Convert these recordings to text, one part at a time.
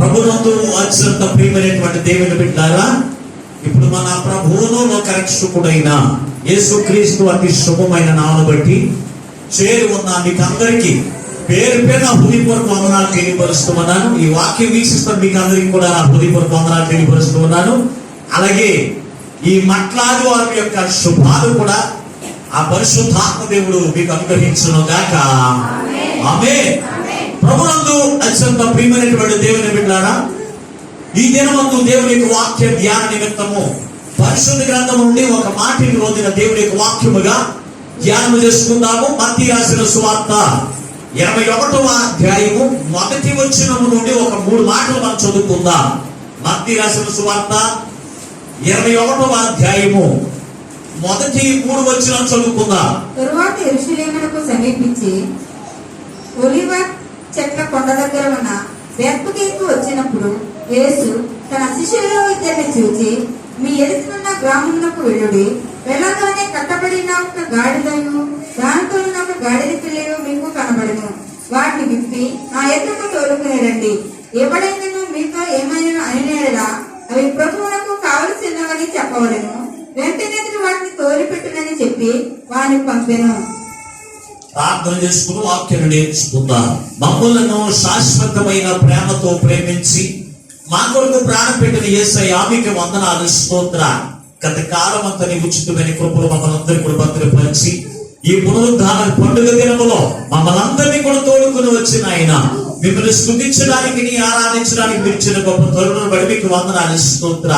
ప్రభునందు అత్యంత ప్రియమైనటువంటి దేవుని బిడ్డలారా, ఇప్పుడు మన ప్రభువును లోక రక్షకుడైన యేసుక్రీస్తు అతి శుభమైన నామమును బట్టి చేరి ఉన్న మీకు అందరికీ పేరు పేరున హృదయపూర్వక వందనాలు తెలియపరుస్తున్నాను. ఈ వాక్యం వీక్షిస్తున్న మీకు అందరికీ కూడా నా హృదయపూర్వక వందనాలు తెలియపరుస్తున్నాను. అలాగే ఈ మట్లాది వారి యొక్క శుభాలు కూడా ఆ పరిశుద్ధాత్మ దేవుడు మీకు అనుగ్రహించును గాక. ఆమేన్. ప్రభునందు అత్యంత ప్రియమైనటువంటి దేవుని బిడ్డలారా, ఈ దినమందు దేవుని యొక్క వాక్య ధ్యాన నిమిత్తము పరిశుద్ధ గ్రంథం నుండి ఒక మాటిని రోజున దేవుని యొక్క వాక్యముగా ధ్యానం చేసుకుందాము. మత్తయి రాసిన సువార్త 21వ అధ్యాయము మొదటి వచనము నుండి ఒక 3 మాటలు మనం చదువుకుందాం. మత్తయి రాసిన సువార్త 21వ అధ్యాయము మొదటి 3 వచనాలు చదువుకుందాం. తరువాత యెరూషలేమునకు సమీపించి ఒలివ చెట్ల కొండ దగ్గర ఉన్న బెత్ఫగేకు వచ్చినప్పుడు యేసు తన శిష్యులలో ఇద్దరిని చూచి, మీ ఎదురున్న గ్రామమునకు వెళ్ళుడి. వెళ్ళగానే కట్టబడిన ఒక గాడిదయు దానితో ఉన్న ఒక గాడిద పిల్లలు మీకు కనబడును. వాటిని విప్పి నా ఎద్దుకు తోలుకుని రండి. ఎవడైనను మీతో ఏమైనా అయినా అవి ప్రభువునకు కావలసినవని చెప్పవలెను. వెంటనే వాటిని తోలిపెట్టునని చెప్పి వారిని పంపెను. ప్రార్థన చేసుకుని వాక్యాన్ని నేర్చుకుందాం. మమ్మలను శాశ్వతమైన ప్రేమతో ప్రేమించి మా కొరకు ప్రాణం పెట్టిన యేసయ్య మీకు వందనాలు, స్తోత్ర. గత కాలం అంతా నీ ఉచితమైన కృపలు మమ్మల్ని అందరికీ కూడా భద్రపరిచి ఈ పునరుద్ధాన పండుగ దినములో మమ్మల్ని అందరినీ కూడా తోడుకుని వచ్చిన ఆయన మిమ్మల్ని స్తుతించడానికి, నీ ఆరాధించడానికి మీరు ఇచ్చిన గొప్ప తరుణం బట్టి మీకు వందనాలు, స్తోత్ర.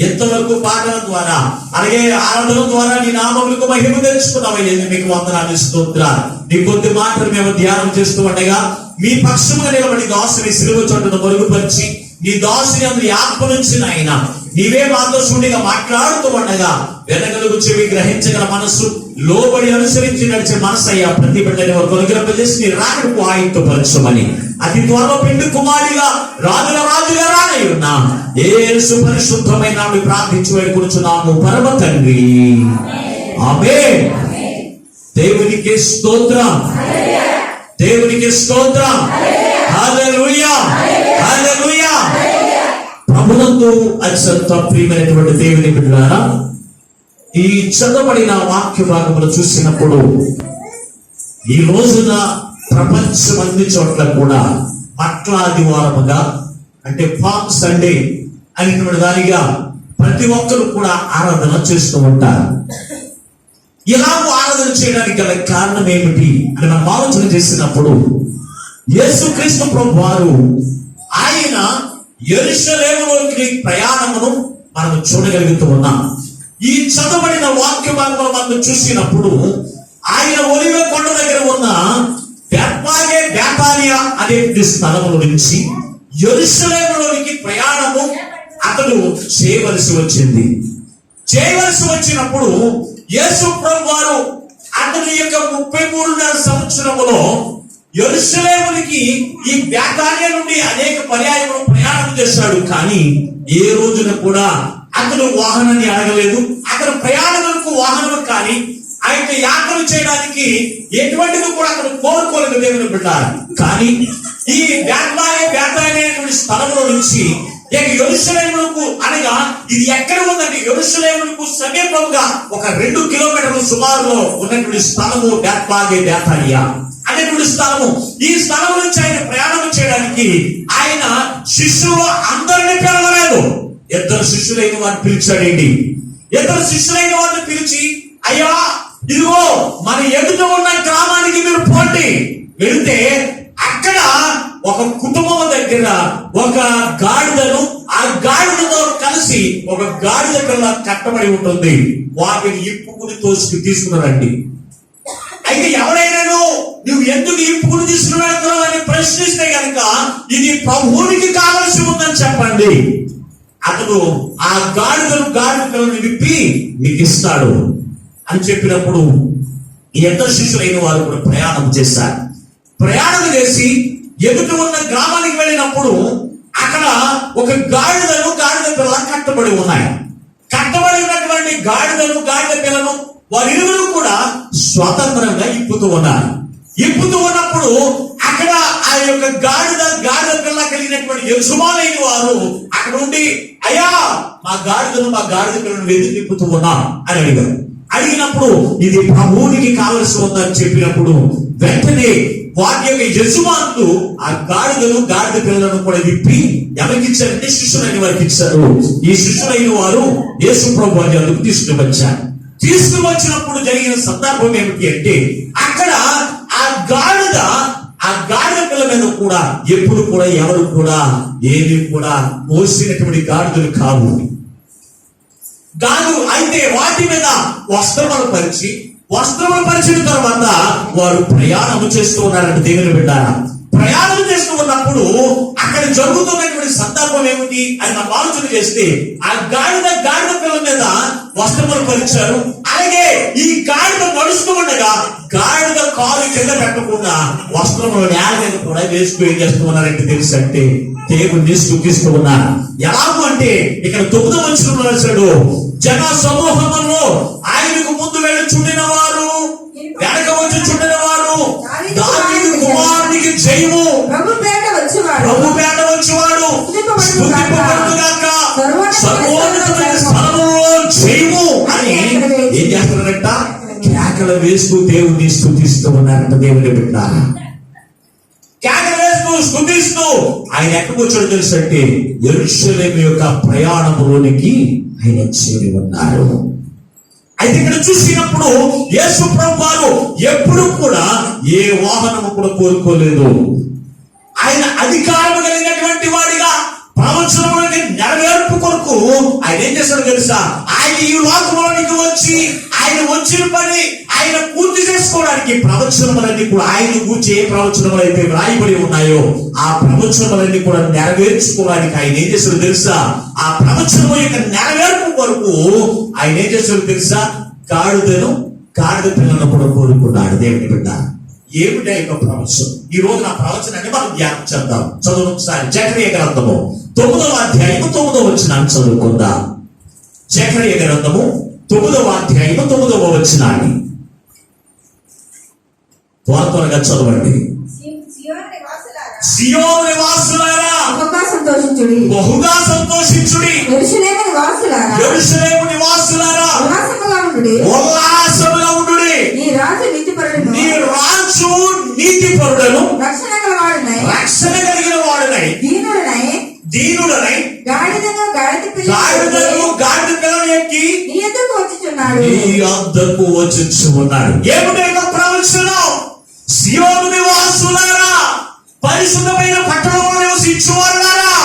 ఎంతవరకు పాటల ద్వారా అలాగే ఆరాధన ద్వారా నీ నామములకు మహిమ తెలుసుకున్నామయ్యేది మీకు వందనాలు, స్తోత్ర. నీ కొద్ది మాటలు మేము ధ్యానం చేస్తూ ఉండగా మీ పక్షముగా నిలబడి దాసుని సిలువ చోటును మరుగుపరిచి నీ దాసుని అందరి ఆత్మ నుంచి ఆయన నీవే మాతో శూన్యంగా మాట్లాడుతూ ఉండగా వెనగలుగు చెవి, గ్రహించగల మనస్సు, లోబడి అనుసరించి నడిచే మనసు అయ్యా ప్రతి బిడ్డని వరకు అనుగ్రహింపజేసి నీ రాకడకు ఆయుక్తపరచమని అతి త్వరలో పెండు కుమారుడిగా రాజుల రాజుగా రానై ఉన్నా యేసు పరిశుద్ధమైన నామమున ప్రార్థించి వేడుకొనుచున్నాము పరమ తండ్రి. ఆమేన్. దేవునికి స్తోత్రం, దేవునికి స్తోత్రం. హల్లెలూయా, హల్లెలూయా. ప్రభునందు అత్యంత ప్రియమైనటువంటి దేవుని బిడ్డలారా, ఈ చదవబడిన వాక్య భాగములు చూసినప్పుడు ఈ రోజున ప్రపంచం అన్ని చోట్ల కూడా మట్లాదివారముగా అంటే పామ్ సండే అనేటువంటి దానిగా ప్రతి ఒక్కరు కూడా ఆరాధన చేస్తూ ఉంటారు. ఇలాగూ ఆరాధన చేయడానికి గల కారణం ఏమిటి అని మనం ఆలోచన చేసినప్పుడు యేసుక్రీస్తు ప్రభువు వారు ఆయన యెరూషలేములోకి ప్రయాణమును మనం చూడగలుగుతూ ఉన్నాం. ఈ చదవబడిన వాక్య భాగంలో మనం చూసినప్పుడు ఆయన ఒలివ కొండ దగ్గర ఉన్న బెత్ఫగే బేతానియా అనే స్థలముల నుంచి యెరూషలేములోనికి ప్రయాణము అతడు చేయవలసి వచ్చింది. చేయవలసి వచ్చినప్పుడు యేసు ప్రభువు వారు అతని యొక్క 33 సంవత్సరములో యెరూషలేమునికి ఈ బేతానియా నుండి అనేక పర్యాయములు ప్రయాణం చేశాడు. కానీ ఏ రోజున కూడా అతను వాహనాన్ని అడగలేదు. అతను ప్రయాణములకు వాహనం కానీ ఆయన యాత్రలు చేయడానికి ఎటువంటిది కూడా అతను కోరుకోలేదు దేవుని బిడ్డలారా. కానీ ఈ బేతానియా స్థలంలో నుంచి యెరూషలేముకు అనగా ఇది ఎక్కడ ఉందంటే యెరూషలేముకు సమీపంగా ఒక 2 కిలోమీటర్ల సుమారులో ఉన్నటువంటి స్థలము బెత్ఫగే బేతానియా అనేటువంటి స్థలము. ఈ స్థలం నుంచి ఆయన ప్రయాణం చేయడానికి ఆయన శిష్యులు అందరినీ పిలవలేదు. 2 శిష్యులైన వారిని పిలిచాడండి. 2 శిష్యులైన వారిని పిలిచి, అయ్యా ఇదిగో మన ఎదుట ఉన్న గ్రామానికి మీరు పోండి. వెళితే అక్కడ ఒక కుటుంబం దగ్గర ఒక గాడిదను, ఆ గాడిదతో కలిసి ఒక గాడిద పిల్ల కట్టబడి ఉంటుంది. వాటిని ఇప్పుకుని తీసుకున్నారండి. అయితే ఎవరైనా నువ్వు ఎందుకు ఇప్పుకుని తీసుకున్నావు అని ప్రశ్నిస్తే కనుక ఇది ప్రభువునికి కావలసి ఉందని చెప్పండి. అతడు ఆ గాడిద పిల్లని విప్పి మీకు ఇస్తాడు అని చెప్పినప్పుడు 2 శిష్యులైన వారు కూడా ప్రయాణం చేశారు. ప్రయాణం చేసి ఎదుట ఉన్న గ్రామానికి వెళ్ళినప్పుడు అక్కడ ఒక గాడిద పిల్ల కట్టబడి ఉన్నాయి. కట్టబడి ఉన్నటువంటి గాడిద పిల్లను వారిరువురు కూడా స్వతంత్రంగా ఇప్పుతూ ఉన్నారు. ఇప్పుతూ ఉన్నప్పుడు అక్కడ ఆ యొక్క గాడిద పిల్ల కలిగినటువంటి యజమానైన వారు అక్కడ ఉండి, అయ్యా మా గాడిద పిల్లను వెతికి తిప్పుతూ ఉన్నాం అని అడిగారు. అడిగినప్పుడు ఇది ప్రభువునికి కావలసి ఉందని చెప్పినప్పుడు వెంటనే వాటి యొక్క యజమానులు ఆ గాడిద పిల్లలను కూడా విప్పి ఎవరికి ఇచ్చారంటే శిష్యులైన వారికి ఇచ్చారు. ఈ శిష్యులైన వారు యేసు ప్రభు వారి అందుకు తీసుకువచ్చారు. తీసుకువచ్చినప్పుడు జరిగిన సందర్భం ఏమిటి అంటే, అక్కడ ఆ గాడిద పిల్ల మీద కూడా ఎప్పుడు కూడా ఎవరు కూడా ఏది కూడా మోసినటువంటి గాడిదలు కావు. అయితే వాటి మీద వస్త్రములు పరిచిన తర్వాత వారు ప్రయాణం చేస్తూ ఉన్నారంటే దేవుని బిడ్డారా. ప్రయాణం చేస్తూ ఉన్నప్పుడు అక్కడ జరుగుతున్నటువంటి సందర్భం ఏమిటి అని మనం ఆలోచన చేస్తే, ఆ గాడిద పిల్ల మీద వస్త్రములు పరిచారు. అలాగే ఈ గాడిద నడుస్తూ ఉండగా గాడిద కాలు కింద పెట్టకుండా వస్త్రములు నేల మీద కూడా వేసుకు ఏం చేస్తూ ఉన్నారంటే తెలుసు అంటే దేవుణ్ణి స్తుతిస్తూ ఉన్నారు. ఎలాగూ అంటే ఇక్కడ 9వ వచనంలో రాశాడు, జన సమూహంలో ఆయనకు ముందు వెళ్ళి చుండిన వారు, వెనక వచ్చి చుండిన వారు, దావీదు కుమారునికి జయము, ప్రభు పేట వచ్చేవాడు స్తుతింపబడుగాక, సర్వోన్నతమైన స్థలములో జయము అని ఏం చేస్తున్నారంట? కేకలు వేస్తూ దేవుణ్ణి స్తుతిస్తూ ఉన్నారంట. దేవుని బిడ్డ కేకలు వేస్తూ స్తుతిస్తూ ఆయన ఎక్కడికి వచ్చాడో తెలుసు అంటే యెరూషలేము యొక్క ప్రయాణంలోనికి ఆయన చేరి ఉన్నారు. అయితే ఇక్కడ చూసినప్పుడు యేసు ప్రభువు వారు ఎప్పుడు కూడా ఏ వాహనము కూడా కోరుకోలేదు. ఆయన అధికారం కలిగినటువంటి వాడిగా ప్రవచనములకి నెరవేర్పు కొరకు ఆయన ఏం చేశాడు తెలుసా? ఆయన ఈ లోకంలోనికి వచ్చి ఆయన వచ్చిన పని ఆయన పూర్తి చేసుకోవడానికి ప్రవచనములన్నీ కూడా ఆయన కూర్చి ఏ ప్రవచనములు అయితే రాయబడి ఉన్నాయో ఆ ప్రవచనములన్నీ కూడా నెరవేర్చుకోవడానికి ఆయన ఏం చేశాడు తెలుసా? ఆ ప్రవచనము యొక్క నెరవేర్పు కొరకు ఆయన ఏం చేశాడు తెలుసా? గాడిద పిల్లను కూడా కోరుకున్నాడు. దేవుని బిడ్డ, ఏమిటా యొక్క ప్రవచనం? ఈ రోజు నా ప్రవచనాన్ని మనం ధ్యానం చేద్దాం. చదువు ఒకసారి జకరియా గ్రంథము 9వ అధ్యాయము 9వ వచనాన్ని చదువుకుందాం. జకరియా గ్రంథము 9వ అధ్యాయము 9వ వచనాన్ని త్వరగా చదవండి. సియోను నివాసులారా బహుగా సంతోషించుడి, యెరూషలేము నివాసులారా ఉల్లాసముగా ఉండుడి. నీ రాజు నీతిపరుడను రక్షణ కలిగిన వాడునై దీనుడనై గాడిద పిల్లను ఎక్కి నీ వద్దకు వచ్చుచున్నాడు. ఏమిటి ప్రవచనం? సియోను నివాసులారా, పరిశుద్ధమైన పట్టణంలో నివసించువారులారా,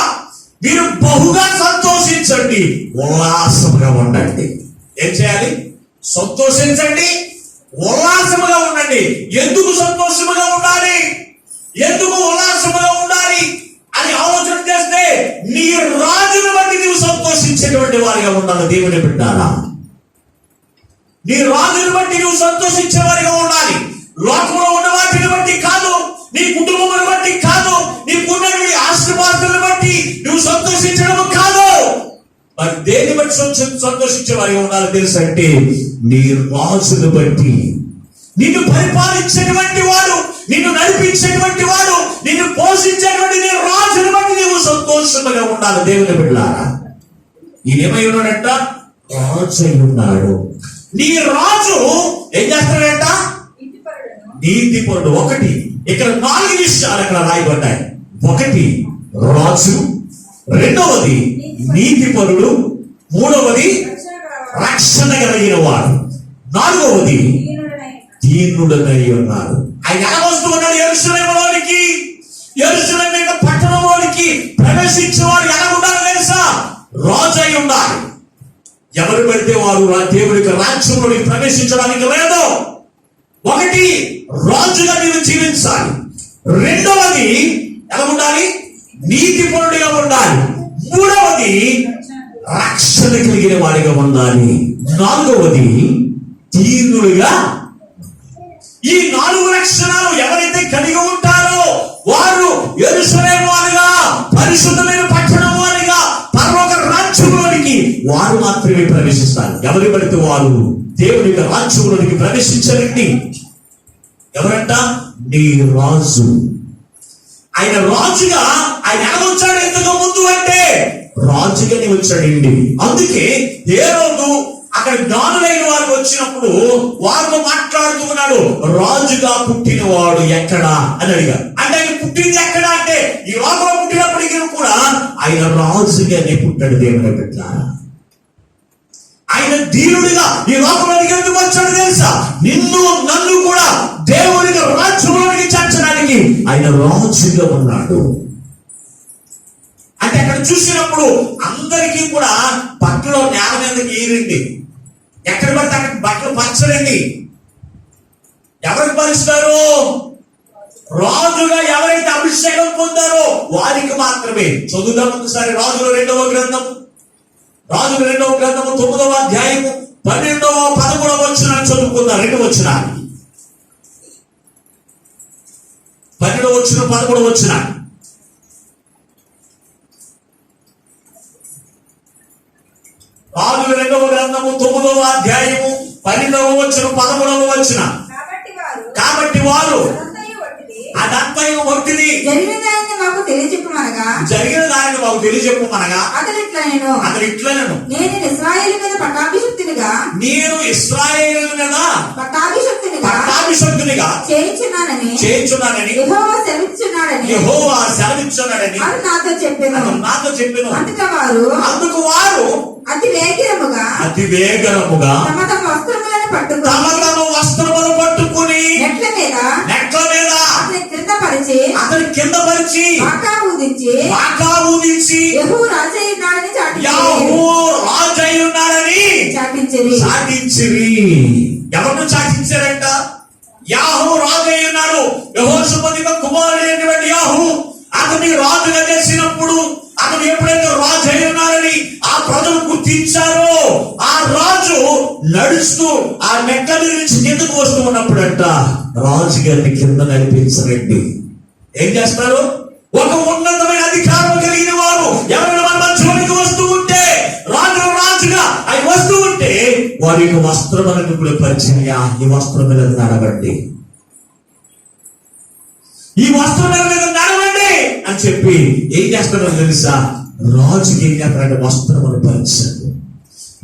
మీరు బహుగా సంతోషించండి, ఉల్లాసముగా ఉండండి. ఏం చేయాలి? సంతోషించండి, ఉల్లాసముగా ఉండండి. ఎందుకు సంతోషముగా ఉండాలి? ఎందుకు ఉల్లాసముగా ఉండాలి అని ఆలోచన చేస్తే నీ రాజును బట్టి నీవు సంతోషించేటువంటి వారిగా ఉండాలి. దేవుని బిడ్డారా, నీ రాజును బట్టి నువ్వు సంతోషించే వారిగా ఉండాలి. లోకంలో ఉన్న వాటిని బట్టి కాదు, నీ కుటుంబమును బట్టి కాదు, నీ పుణ్యుడి ఆశీర్వాదాలను బట్టి నువ్వు సంతోషించడం కాదు. మరి దేని బట్టి సంతోషించే వారిగా ఉండాలి తెలుసు అంటే నీ రాజును బట్టి. నిన్ను పరిపాలించేటువంటి వాడు, నిన్ను నడిపించేటువంటి వాడు, నిన్ను పోషించేటువంటి నీ రాజును బట్టి నీవు సంతోషంగా ఉండాలి. దేవుని బిడ్డలారా, ఈయనేమై ఉన్నాడంట? రాజు అయి ఉన్నాడు. నీ రాజు ఏం చేస్తాడంట? నీతిపరుడు. ఒకటి, ఇక్కడ 4 విషయాలు అక్కడ రాయబడ్డాయి. ఒకటి రాజు, రెండవది నీతిపరుడు, మూడవది రక్షణ కలిగిన వాడు, నాలుగవది దీనుడనై ఉన్నాడు. ఆయన ఎలా వస్తూ ఉన్నాడు? యెరూషలేములోనికి, యెరూషలేము యొక్క పట్టణంలోనికి ప్రవేశించేవాడు ఎలా ఉండాలి తెలుసా? రాజు అయి ఉండాలి. ఎవరు పెడితే వారు దేవుడి యొక్క రాజ్యంలోనికి ప్రవేశించడానికి లేదు. ఒకటి, రాజుగా నీవు జీవించాలి. రెండవది ఎలా ఉండాలి? నీతిపరుడిగా ఉండాలి. మూడవది రక్షణ కలిగిన వాడిగా ఉండాలి. నాలుగవది దీనుడిగా. ఈ 4 లక్షణాలు ఎవరైతే కలిగి ఉంటారో వారు యెరూషలేము వారిగా, పరిశుద్ధమైన పట్టణం వారిగా, పరలోక రాజ్యంలోనికి వారు మాత్రమే ప్రవేశిస్తారు. ఎవరి పడితే వారు దేవుని యొక్క రాజ్యంలోనికి ప్రవేశించరండి. ఎవరంట? నీ రాజు. ఆయన రాజుగా ఆయన ఎలా వచ్చాడు ఎంతగా ముందు అంటే రాజుగానే వచ్చాడండి. అందుకే ఏ రోజు అక్కడ జ్ఞానులైన వారు వచ్చినప్పుడు వారితో మాట్లాడుతూ ఉన్నాడు, రాజుగా పుట్టినవాడు ఎక్కడా అని అడిగారు. అంటే ఆయన పుట్టింది ఎక్కడ అంటే ఈ లోకంలో పుట్టినప్పటికీ కూడా ఆయన రాజుగానే పుట్టాడు. దేవుని బిడ్డ, ఆయన దీనుడిగా ఈ లోకంలోకి ఎందుకు వచ్చాడు తెలుసా? నిన్ను నన్ను కూడా దేవునికి రాజ్యంలోనికి చేర్చడానికి ఆయన రాజుగా ఉన్నాడు. అంటే అక్కడ చూసినప్పుడు అందరికీ కూడా బట్టలు నేల మీదకి ఈరండి, ఎక్కడ పడితే అక్కడ బట్టలు పంచరండి. ఎవరికి పంచుతారు? రాజుగా ఎవరైతే అభిషేకం పొందారో వారికి మాత్రమే. చదువుదాం ఒకసారి రాజుల 2వ గ్రంథము 9వ అధ్యాయము 12వ 13వ వచనాన్ని చదువుకుందాం. 2 వచనాలు 12వ వచనం 13వ వచనాలు. రాజుల 2వ గ్రంథము 9వ అధ్యాయము 12వ వచనం 13వ వచనం. కాబట్టి వారు అదంతయు ఒట్టిది, జరిగిన దానిని మాకు తెలియజెప్పమనగా అతడు ఇట్లనెను, నేను ఇశ్రాయేలు మీద పట్టాభిషక్తునిగా చేయించున్నానని యెహోవా సెలవిచ్చున్నాడని అని నాతో చెప్పెను. అందుకు వారు అతి వేగరముగా తమ వస్త్రములను పట్టుకుని నెట్ల మీద అతని కింద పరిచి బాకా ఊదించి యెహూ రాజయ్యున్నాడని చాటించిరి. ఎవరు చాటించారంట? యాహూ రాజయ్యున్నాడు. యెహోషాపాతు కుమారుడైనటువంటి యాహూ అతని రాజుగా చేసినప్పుడు అతను ఎప్పుడైతే రాజు అయి ఉన్నారని ఆ ప్రజలు గుర్తించారో ఆ రాజు నడుస్తూ ఆ మెట్ల నుంచి కిందకు వస్తూ ఉన్నప్పుడంట రాజు గారిని కింద నడిపించరండి. ఏం చేస్తారు? ఒక ఉన్నతమైన అధికారం కలిగిన వారు ఎవరైనా మన మధ్యలోనికి వస్తూ ఉంటే, రాజుగా ఆయన వస్తూ ఉంటే వారి యొక్క వస్త్రములను కూడా పరిచయ, ఈ వస్త్రం మీద నడవండి, ఈ వస్త్రం మీద నడవండి అని చెప్పి ఏం చేస్తారో తెలుసా? రాజుకి ఏం చేస్తారంటే వస్త్రమును పరిచారు.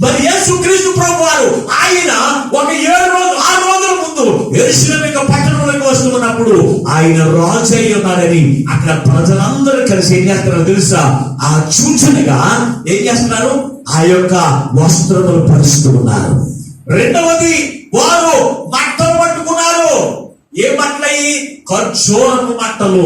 మరి యేసుక్రీస్తు ప్రభు వారు ఆయన ఒక 6 రోజుల ముందు యెరూషలేము పట్టణంలోకి వస్తున్నప్పుడు ఆయన రాజు అయి ఉన్నాడని అక్కడ ప్రజలందరూ కలిసి ఏం చేస్తారో తెలుసా? ఆ సూచనగా ఏం చేస్తున్నారు? ఆ యొక్క వస్త్రములు పరుస్తూ ఉన్నారు. రెండవది, వారు మట్టలు పట్టుకున్నారు. ఏ మట్టలయ్యి? ఖర్జూరపు మట్టలు.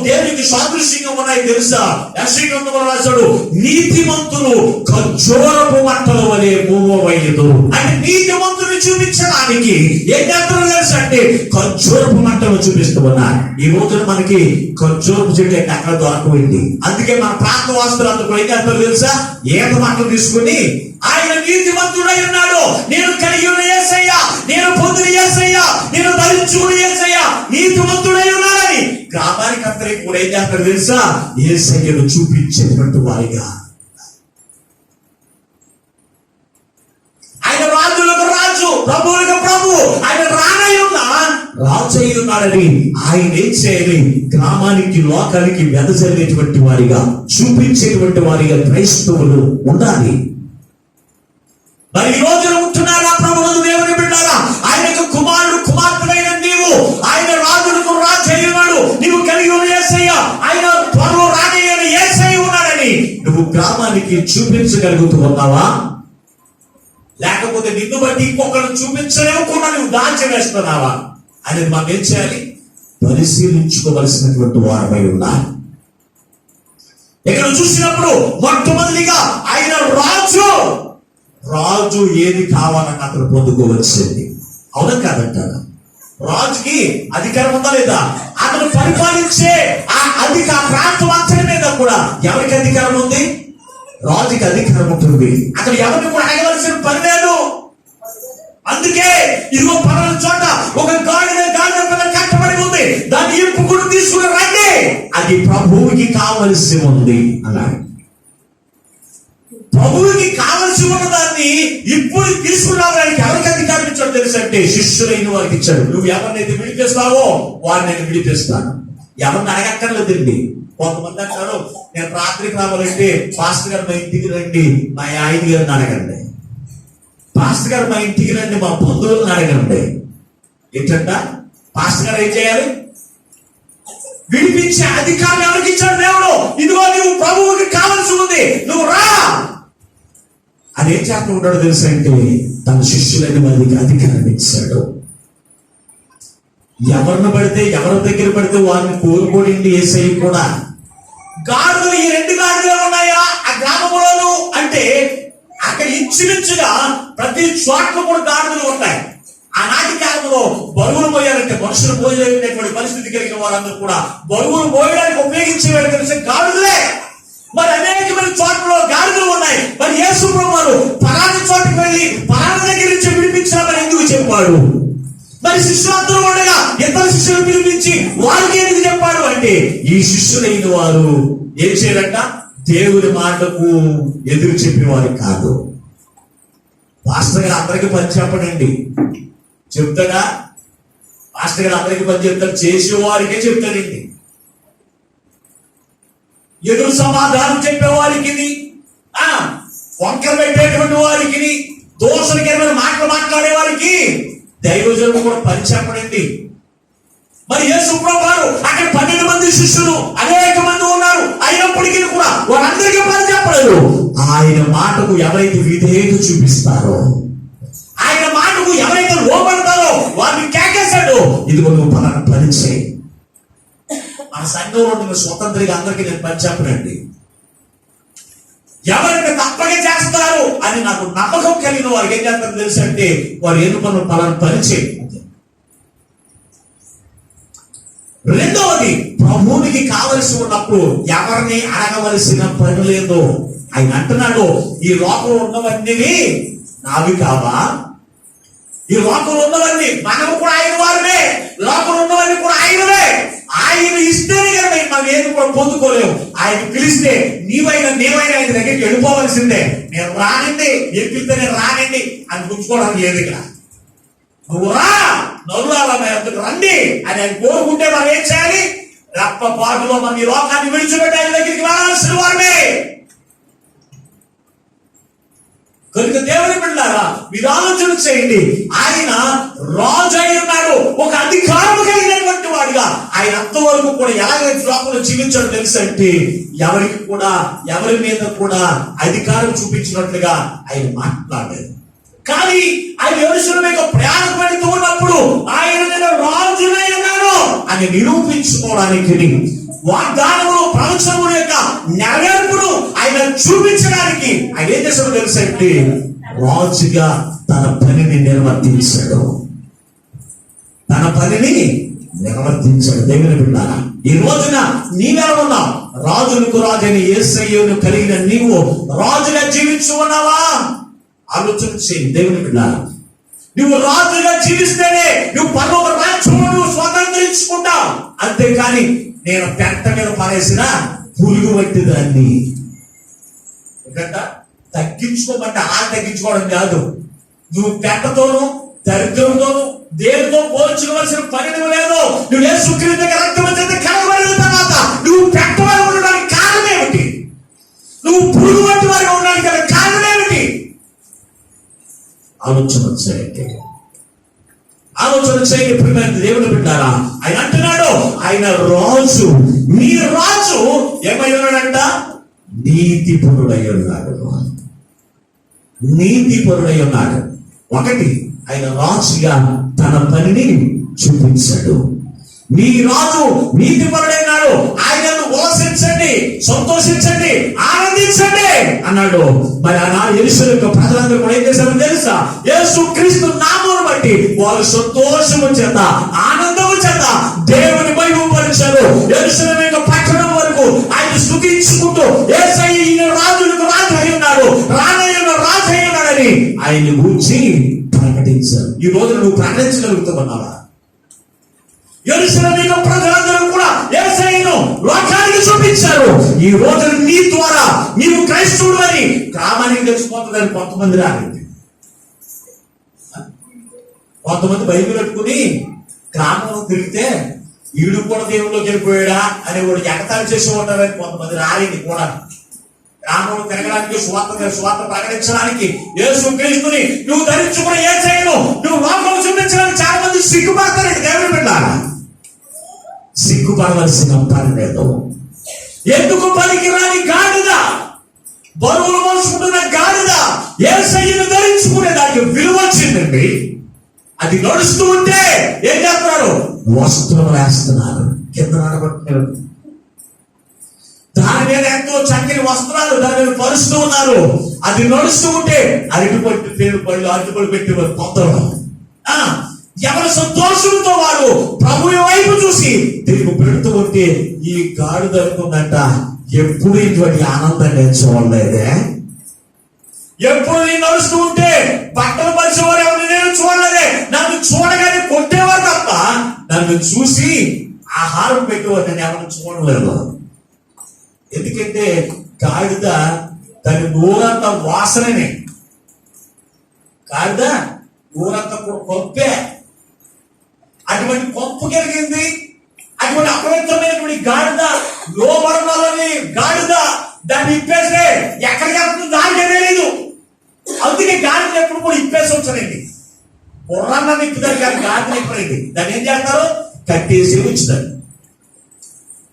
దేవునికి సాదృశ్యంగా ఉన్నాయి తెలుసా? యెషయా రాశాడు, నీతిమంతులు ఖర్జూరపు మట్టల వలె మూవవయ్యదు. అంటే నీతిమంతుని చూపించడానికి ఏం చేస్తారు తెలుసా అంటే ఖర్జూరపు మట్టలు చూపిస్తూ ఉన్నారు. ఈ రోజున మనకి ఖర్జూరపు చెట్టు ఎక్కడ దొరకపోయింది. అందుకే మన ప్రాంత వాస్తులందరూ ఏం చేస్తారు తెలుసా? ఈత మట్టలు తీసుకుని ఆయన నీతిమంతుడై ఉన్నాడు, నేను కలిగి ఉన్న యేసయ్యా, నేను పొందిన యేసయ్యా, నేను ధరించుకున్న యేసయ్యా నీతిమంతుడై ఉన్నాడని గ్రామానికి అందరికి కూడా ఏం చేస్తారు తెలుసా? యేసయ్యను చూపించేటువంటి వారిగా. ఆయన రాజులకు రాజు, ప్రభువులకు ప్రభు, ఆయన రానయ్యున్న రాజు అయి ఉన్నాడని ఆయన ఏం చేయాలి? గ్రామానికి లోకానికి వెదజల్లేటువంటి వారిగా, చూపించేటువంటి వారిగా క్రైస్తవులు ఉండాలి. మరి ఈ రోజున ఉంటున్నారా ప్రభువును దేవుని బిడ్డారా? ఆయనకు కుమారుడు కుమార్తెమైన నీవు ఆయన రాజులకు రాజు అయి ఉన్నాడు, నీవు కలిగి ఉన్న యేసయ్యా, ఆయన త్వరలో రానయ్యన యేసయ్య ఉన్నాడని నువ్వు గ్రామానికి చూపించగలుగుతూ ఉన్నావా? లేకపోతే నిన్ను బట్టి ఇంకొకరు చూపించలేకుండా నువ్వు దాచివేస్తున్నావా అనేది మనం ఏం చేయాలి? పరిశీలించుకోవలసినటువంటి వారమై ఉన్నారు. ఇక్కడ చూసినప్పుడు మొట్టమొదటిగా ఆయన రాజు ఏది కావాలని అతను పొందుకోవలసింది. అవునా కాదంటారా? రాజుకి అధికారం ఉందా లేదా? అతను పరిపాలించే ఆ ప్రాంతం అంతటి మీద కూడా ఎవరికి అధికారం ఉంది? రాజుకి అధికారం ఉంటుంది. అక్కడ ఎవరిని కూడా అడగవలసిన పని లేదు. అందుకే ఇదిగో పలానా చోట ఒక గాడిద కట్టబడి ఉంది, దాన్ని ఇప్పుడు తీసుకుని రండి, అది ప్రభువుకి కావలసి ఉంది అన్నాడు. ప్రభువుకి కావలసి ఉన్న దాన్ని ఇప్పుడు తీసుకురావడానికి ఎవరికి అధికారం ఇచ్చాడు తెలుసంటే శిష్యులైన వారికి ఇచ్చాడు. నువ్వు ఎవరినైతే విడిపిస్తావో వారిని నేను విడిపిస్తాను, ఎవరిని అడగక్కర్లేదండి. కొంతమంది అంటారు, నేను రాత్రికి రావాలంటే పాస్టర్ గారు మా ఇంటికి రండి, మా ఆయన గారిని అడగండి. పాస్టర్ గారు మా ఇంటికి రండి, మా బంధువులను అడగండి. ఏంటంట పాస్టర్ గారు ఏం చేయాలి? విడిపించే అధికారం ఎవరికి ఇచ్చాడు దేవుడు? ఇదిగో నువ్వు ప్రభువుకి కావలసి ఉంది, నువ్వు రా. అదేం చేస్తూ ఉంటాడో తెలుసా అంటే, తన శిష్యులని వారికి అధికారం ఇచ్చాడు. ఎవరిని పడితే ఎవరి దగ్గర పడితే వారిని కోరుకోడింది యేసయ్య కూడా. గాడులు, ఈ 2 గాడులే ఉన్నాయా ఆ గ్రామంలోను అంటే, అక్కడ ఇంచుమించుగా ప్రతి చోట్ల కూడా గాడులు ఉంటాయి. ఆనాటి కాలంలో బరువులు మోయాలంటే, మనుషులు మోయలేనటువంటి పరిస్థితి కలిగిన వారందరూ కూడా బరువులు మోయడానికి ఉపయోగించేవాడు కలిసి గాడులే. మరి అనేకమైన చోట్లలో గాడులు ఉన్నాయి. మరి యేసు ప్రభువు పలానా చోటుకు వెళ్ళి పలానా దగ్గర నుంచి విడిపించామని ఎందుకు చెప్పాడు? మరి శిష్యులందరూ ఉండగా ఇద్దరు శిష్యులు పిలిపించి వారికి ఎందుకు చెప్పాడు అంటే, ఈ శిష్యులైన వారు ఏం చేయాలంట? దేవుడి మాటకు ఎదురు చెప్పేవారు కాదు. పాస్టర్ గారు అందరికీ పని చెప్పడండి, చెప్తాడా? పాస్టర్ గారు అందరికీ పని చెప్తాడు, చేసేవారికే చెప్తాడండి. ఎదురు సమాధానం చెప్పేవారికి, వంకర పెట్టేటువంటి వారికి, దోషకరమైన మాటలు మాట్లాడే వారికి దైవజనుడు కూడా పని చెప్పడండి. మరి యేసు ప్రభువు అక్కడ 12 మంది శిష్యులు అనేక మంది ఉన్నారు. అయినప్పటికీ కూడా వారందరికీ పని చెప్పలేదు. ఆయన మాటకు ఎవరైతే విధేయత చూపిస్తారో, ఆయన మాటకు ఎవరైతే లోపడతారో వారిని కేకేశాడు, ఇదిగో నువ్వు పలానా పని చేయి. మన సంఘంలో ఉన్న స్వతంత్రంగా అందరికీ నేను పని చెప్పనండి. ఎవరైతే తప్పక చేస్తారు అని నాకు నమ్మకం కలిగిన వారికి ఏం చేస్తారో తెలుసు అంటే, వారు ఏదో పలానా పని చేయి. రెండవది, ప్రభువునికి కావలసి ఉన్నప్పుడు ఎవరిని అడగవలసిన పని లేదు. ఆయన అంటున్నాడు, ఈ లోకంలో ఉన్నవన్నీ నావి కావా? ఈ లోకంలో ఉన్నవన్నీ మనము కూడా ఆయన వారినే, లోకంలో ఉన్నవన్నీ కూడా ఆయనవే. ఆయన ఇస్తేనే కదా మనం ఏది కూడా పొందుకోలేము. ఆయన పిలిస్తే నీవైనా నేవైనా ఆయన దగ్గరికి వెళ్ళిపోవలసిందే. నేను రానండి, ఏం పిలిస్తే నేను రానండి అని గుంజుకోవడానికి లేదు. ఇక్కడ నువ్వు రా, నరులారా రండి అని ఆయన కోరుకుంటే మనం ఏం చేయాలి? రప్పపాటులో మనం ఈ లోకాన్ని విడిచిపెట్టి ఆయన దగ్గరికి వెళ్ళాల్సిన వారమే. కనుక దేవుని బిడ్డలారా, మీరు ఆలోచన చేయండి. ఆయన రాజు అయి ఉన్నాడు, ఒక అధికారం కలిగినటువంటి వాడిగా. ఆయన అంతవరకు కూడా ఎలాగైతే లోకంలో జీవించాడో తెలుసు అంటే, ఎవరికి కూడా ఎవరి మీద కూడా అధికారం చూపించినట్లుగా ఆయన మాట్లాడలేదు. కానీ ఆయన యెరూషలేముకు ప్రయాణపడుతూ ఉన్నప్పుడు ఆయన నేను రాజునై ఉన్నాను అని నిరూపించుకోవడానికి, వాగ్దానములు ప్రవచనముల యొక్క నెరవేర్పును ఆయన చూపించడానికి ఆయన ఏం చేశాడో తెలుసంటే, రాజుగా తన పనిని నిర్వర్తించాడు. తన పనిని నిర్వర్తించాడు. దేవుని బిడ్డలారా, ఈ రోజున నీవెలా ఉన్నావు? రాజులకు రాజైన యేసయ్యను కలిగిన నీవు రాజుగా జీవించు ఉన్నావా? ఆలోచన చేయి. దేవుని బిడ్డలారా, నువ్వు రాజుగా జీవిస్తేనే నువ్వు పరలోక రాజ్యమును నువ్వు స్వతంత్రించుకుంటావు. అంతేకాని నేను పెంట మీద పడేసిన పురుగు వంటి దాన్ని తగ్గించుకోమంటే తగ్గించుకోవడం కాదు. నువ్వు పెంటతోను దరిద్రంతోను దేవుతో పోల్చుకోవాల్సిన పని లేదు. నువ్వు యేసుక్రీస్తు దగ్గర రక్తం చేత కలవబడిన తర్వాత నువ్వు పెంటవారు ఉండడానికి కారణం ఏమిటి? నువ్వు పురుగు వంటి వారిగా ఉండడానికి గల కారణం ఏమిటి? ఆలోచన చేయండి, ఆలోచన చేయండి. ప్రియమైన దేవుని బిడ్డారా, ఆయన అంటున్నాడు, ఆయన రాజు, నీ రాజు ఏమై ఉన్నాడంట? నీతిపరుడై ఉన్నాడు. నీతిపరుడై ఉన్నాడు. ఒకటి, ఆయన రాజుగా తన పనిని చూపించాడు. మీ రాజు నీతిపరుడైనాడు, ఆయనను ఉల్లసించండి, సంతోషించండి, ఆనందించండి అన్నాడు. మరి ఆనాడు యెరూషలేము ప్రజలందరూ కూడా ఏం చేశారో తెలుసా? యేసుక్రీస్తు నామమును బట్టి వారు సంతోషము చేత ఆనందము చేత దేవుని మహిమపరిచారు. యెరూషలేము పట్టణం వరకు ఆయన స్తుతించుకుంటూ యేసయ్య ఈయన రాజులకు రాజు అయి ఉన్నాడు, రానయ్యున్న రాజు అయి ఉన్నాడని ఆయన గూర్చి ప్రకటించారు. ఈ రోజు నువ్వు ప్రకటించగలుగుతున్నావా? యెరూషలేము ప్రజలందరూ కూడా యేసయ్యను లోకానికి చూపించారు. ఈ రోజు నీ ద్వారా నీవు క్రైస్తవుడు అని గ్రామానికి తెలిసిపోతుందని కొంతమంది రాలేదు. కొంతమంది బైబిల్ పెట్టుకుని గ్రామంలో తిరిగితే ఈడు కూడా దేవుళ్ళలోకి వెళ్ళిపోయాడా అని వాడు ఎగతాళి చేసి ఉంటారని కొంతమంది రాలింది కూడా. గ్రామంలో తిరగడానికి, స్వార్థ ప్రకటించడానికి, యేసుక్రీస్తుని నువ్వు ధరించుకుని ఏం చేయను, నువ్వు లోకం చూపించడానికి చాలా మంది సిగ్గుపడతారండి. దేవుని బిడ్డలారా, సిగ్గుపడవలసిన పని లేదు. ఎందుకు పనికిరాని గాడిద, బరువులు మోసుకుంటున్న గాడిద యేసయ్యను ధరించుకునే దానికి విలువ వచ్చిందండి. అది నడుస్తూ ఉంటే ఏం చేస్తున్నారు, వస్త్రం వేస్తున్నారు, కింద నడబడుతున్నారు. దాని మీద ఎంతో చక్కని వస్త్రాలు దాని మీద పరుస్తూ ఉన్నారు. అది నడుస్తూ ఉంటే అరటిపట్టు పేరు పళ్ళు, అరటిపళ్ళు పెట్టి పొందడం. ఎవరి సంతోషంతో వాడు ప్రభు వైపు చూసి తిరిగి పెడుతూ ఉంటే ఈ గాడిద అనుకుందంట, ఎప్పుడు ఇటువంటి ఆనందం నేను చూడలేదే. ఎప్పుడు నేను నడుస్తూ ఉంటే బట్టలు పరిచేవారు ఎవరు నేను చూడలేదే. నన్ను చూడగానే కొట్టేవారు తప్ప నన్ను చూసి ఆహారం పెట్టేవారు నేను ఎవరిని చూడలేదు. ఎందుకంటే గాడిద దాని నోరంతా వాసననే, గాడిద నోరంతా కూడా కొప్పే. అటువంటి కొప్పు కలిగింది, అటువంటి అపవిత్రమైనటువంటి గాడిద, లోబడాలని గాడిద దాన్ని ఇప్పేస్తే ఎక్కడికి వెళ్తుంది దానికే తెలియదు. అందుకే గాడిద ఎప్పుడు కూడా ఇప్పేసి వచ్చారండి. బుర్రాన్ని ఇప్పుతారు కానీ గాడిద ఇప్పలేదు. దాన్ని ఏం చేస్తారు, కట్టేసి ఉంచుతారు.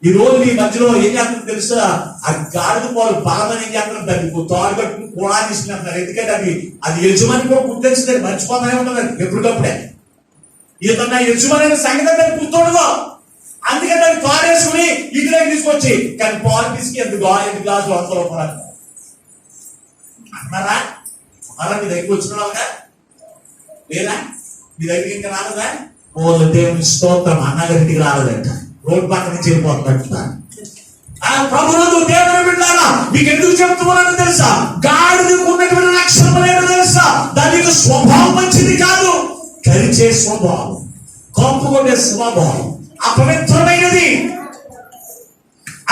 ఈ రోజు ఈ మధ్యలో ఏం చేస్తుంది తెలుసా, ఆ గాడిద పాలు బలమని ఏం చేస్తున్నారు, దాన్ని తాడు కట్టుకుని కూడా తీసుకున్నారు. ఎందుకంటే అది యజమాని కూడా గుర్తించలేదు, మర్చిపోతానే ఉంటుంది ఎప్పటికప్పుడే. ఏదన్నా యజమాని సంగతి దాన్ని గుర్తుండదు. అందుకని దాన్ని పారేసుకుని ఇంటిలోకి తీసుకొచ్చి కానీ పాలు తీసుకు ఎందుకు గ్లాసులు వందలు అన్నారా. అలా మీ దగ్గరికి వచ్చిన లేదా, మీ దగ్గరికి ఇంకా రాలేదా? ఓళ్ళు దేవుని స్తోత్రం, అన్నగారింటికి రాలేదంట, రోడ్డు పక్క నుంచి వెళ్ళిపోతున్నట్టు. ప్రభునందు దేవుని బిడ్డలారా, మీకు ఎందుకు చెప్తున్నానని తెలుసా, గాడిదకు ఉన్నటువంటి లక్షణం ఏంటో తెలుసా, దాని యొక్క స్వభావం మంచిది కాదు. కరిచే స్వభావం, కంపు కొట్టే స్వభావం, అపవిత్రమైనది.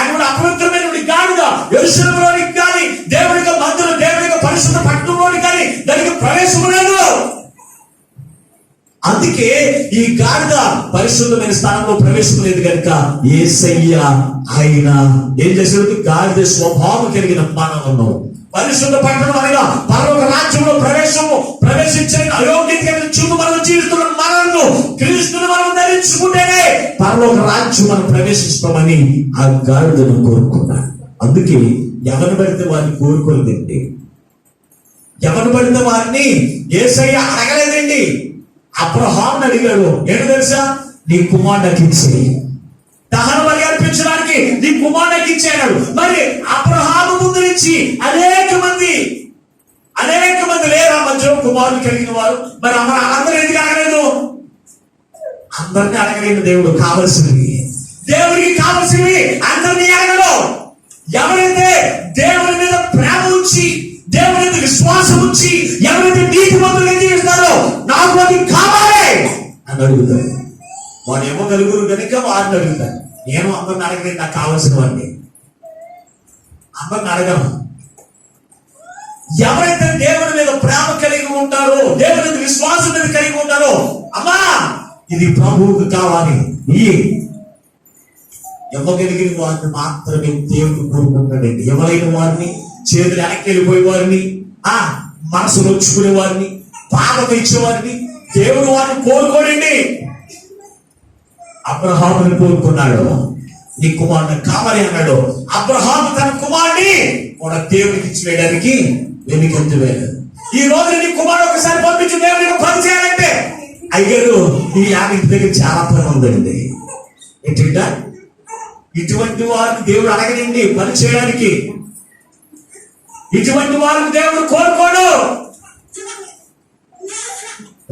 అటువంటి అపవిత్రమైనటువంటి గాడిద యెరూషలేములోనికి కానీ, దేవుని యొక్క మందిరం, దేవుని యొక్క పరిశుద్ధ పట్టణంలోనికి కానీ దానికి ప్రవేశం లేదు. అందుకే ఈ గాడిద పరిశుద్ధమైన స్థానంలో ప్రవేశం లేదు కనుక యేసయ్య ఆయన ఏం చేశాడు, గాడిద స్వభావం కలిగిన మానవులను పరిశుద్ధ పట్టణం అనగా పరలోక రాజ్యంలో ప్రవేశించే అయోగ్యత చూపు మనం జీవిస్తున్న మనల్ని క్రీస్తుని మనం ధరించుకుంటేనే పరలోక రాజ్యం మనం ప్రవేశిస్తామని ఆ గాడిదను కోరుకున్నాడు. అందుకే ఎవరు పడితే వారిని కోరుకోలేదండి, ఎవరు పడితే వారిని యేసయ్య అడగలేదండి. అబ్రహాముని అడిగాడు, ఏంటో తెలుసా, నీ కుమారుడికి ఇచ్చేయి, దహన బలి అర్పించడానికి నీ కుమారుడికి ఇచ్చాడు. మరి అబ్రహాము ముందు నుంచి అనేక మంది లేరా మధ్యలో కుమారులు కలిగిన వారు. మరి అందరూ ఎందుకు అడగలేదు? అందరినీ అడగలేదు. దేవుడికి కావలసినవి అందరినీ అడగడు. ఎవరైతే దేవుని మీద ప్రేమ ఉంచి, దేవుని మీద విశ్వాసం ఉంచి, ఎవరైతే నీతి మందులు జీవిస్తారో నాకు అది కావాలి అని అడుగుతారు. వాడు ఇవ్వగలుగురు కనుక వారిని అడుగుతారు. నేను అందరిని అడగలేదు, నాకు కావాల్సిన వాడిని అందరిని అడగను. ఎవరైతే దేవుని మీద ప్రేమ కలిగి ఉంటారో, దేవుని మీద విశ్వాసం మీద కలిగి ఉంటారో, అమ్మా ఇది ప్రభువుకు కావాలి, ఇవ్వగలిగిన వారిని మాత్రమే దేవుడు కోరుకుంటాడండి. ఎవరైన వారిని, చేతులు వెనక్కి వెళ్ళిపోయే వారిని, మనసు నొచ్చుకునే వారిని, బాధకు ఇచ్చేవారిని దేవుడు వారిని కోరుకోడండి. అబ్రహాముని కోరుకున్నాడు, నీ కుమారుని కావాలి అన్నాడు. అబ్రహాము తన కుమారుని కూడా దేవుడికి ఇచ్చి వేయడానికి వెనుకంజ వేయలేదు. ఈ రోజు నీ కుమారుడు ఒకసారి పంపించి దేవుడికి పని చేయాలంటే, అయ్యారు ఈ ఇంటి దగ్గర చాలా పని ఉందండి. ఏంటంటే ఇటువంటి వారిని దేవుడు అడగనండి పని చేయడానికి. ఇటువంటి వారిని దేవుడు కోరుకోడు.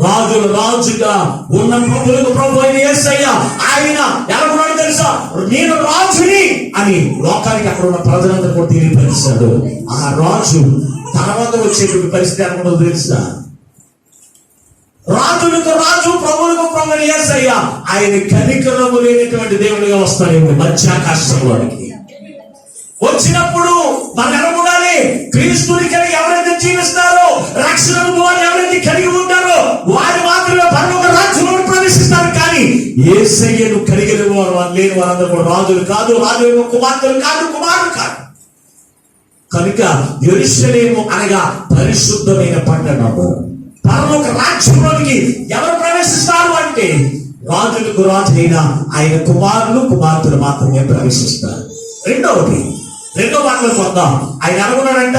రాజులు రాజుగా ఉన్న ప్రభువులకు ప్రభు అయిన యేసయ్య ఆయన ఎలాగున్నాడు తెలుసా, నేను రాజుని అని లోకానికి అక్కడ ఉన్న ప్రజలందరూ కూడా తెలియపరిచాడు. ఆ రాజు తర్వాత వచ్చేటువంటి పరిస్థితి ఎలాగుండదు తెలుసా, రాజులకు రాజు ప్రభువులకు ప్రభు అయిన యేసయ్య ఆయన కనికరము లేనటువంటి దేవుడిగా వస్తాడు మధ్యాకాశంలోనికి. వచ్చినప్పుడు మనం ఎలాగుండాలి, క్రీస్తుని కలిగి ఎవరైతే జీవిస్తారో, రక్షణ అనుభవాన్ని ఎవరైతే కలిగి ఉంటారో వారు మాత్రమే పరలోక రాజ్యంలో ప్రవేశిస్తారు. కానీ యేసయ్యను కలిగిన వారు లేని వారందరూ కూడా రాజులు కాదు, రాజు యొక్క కుమార్తెలు కాదు, కుమారులు కాదు. కనుక యెరూషలేము అనగా పరిశుద్ధమైన పట్టణము. పరలోక రాజ్యంలోనికి ఎవరు ప్రవేశిస్తారు అంటే రాజులకు రాజు అయిన ఆయన కుమారులు కుమార్తెలు మాత్రమే ప్రవేశిస్తారు. రెండో మాటలు పొందాం. ఆయన అనుకున్నాడంట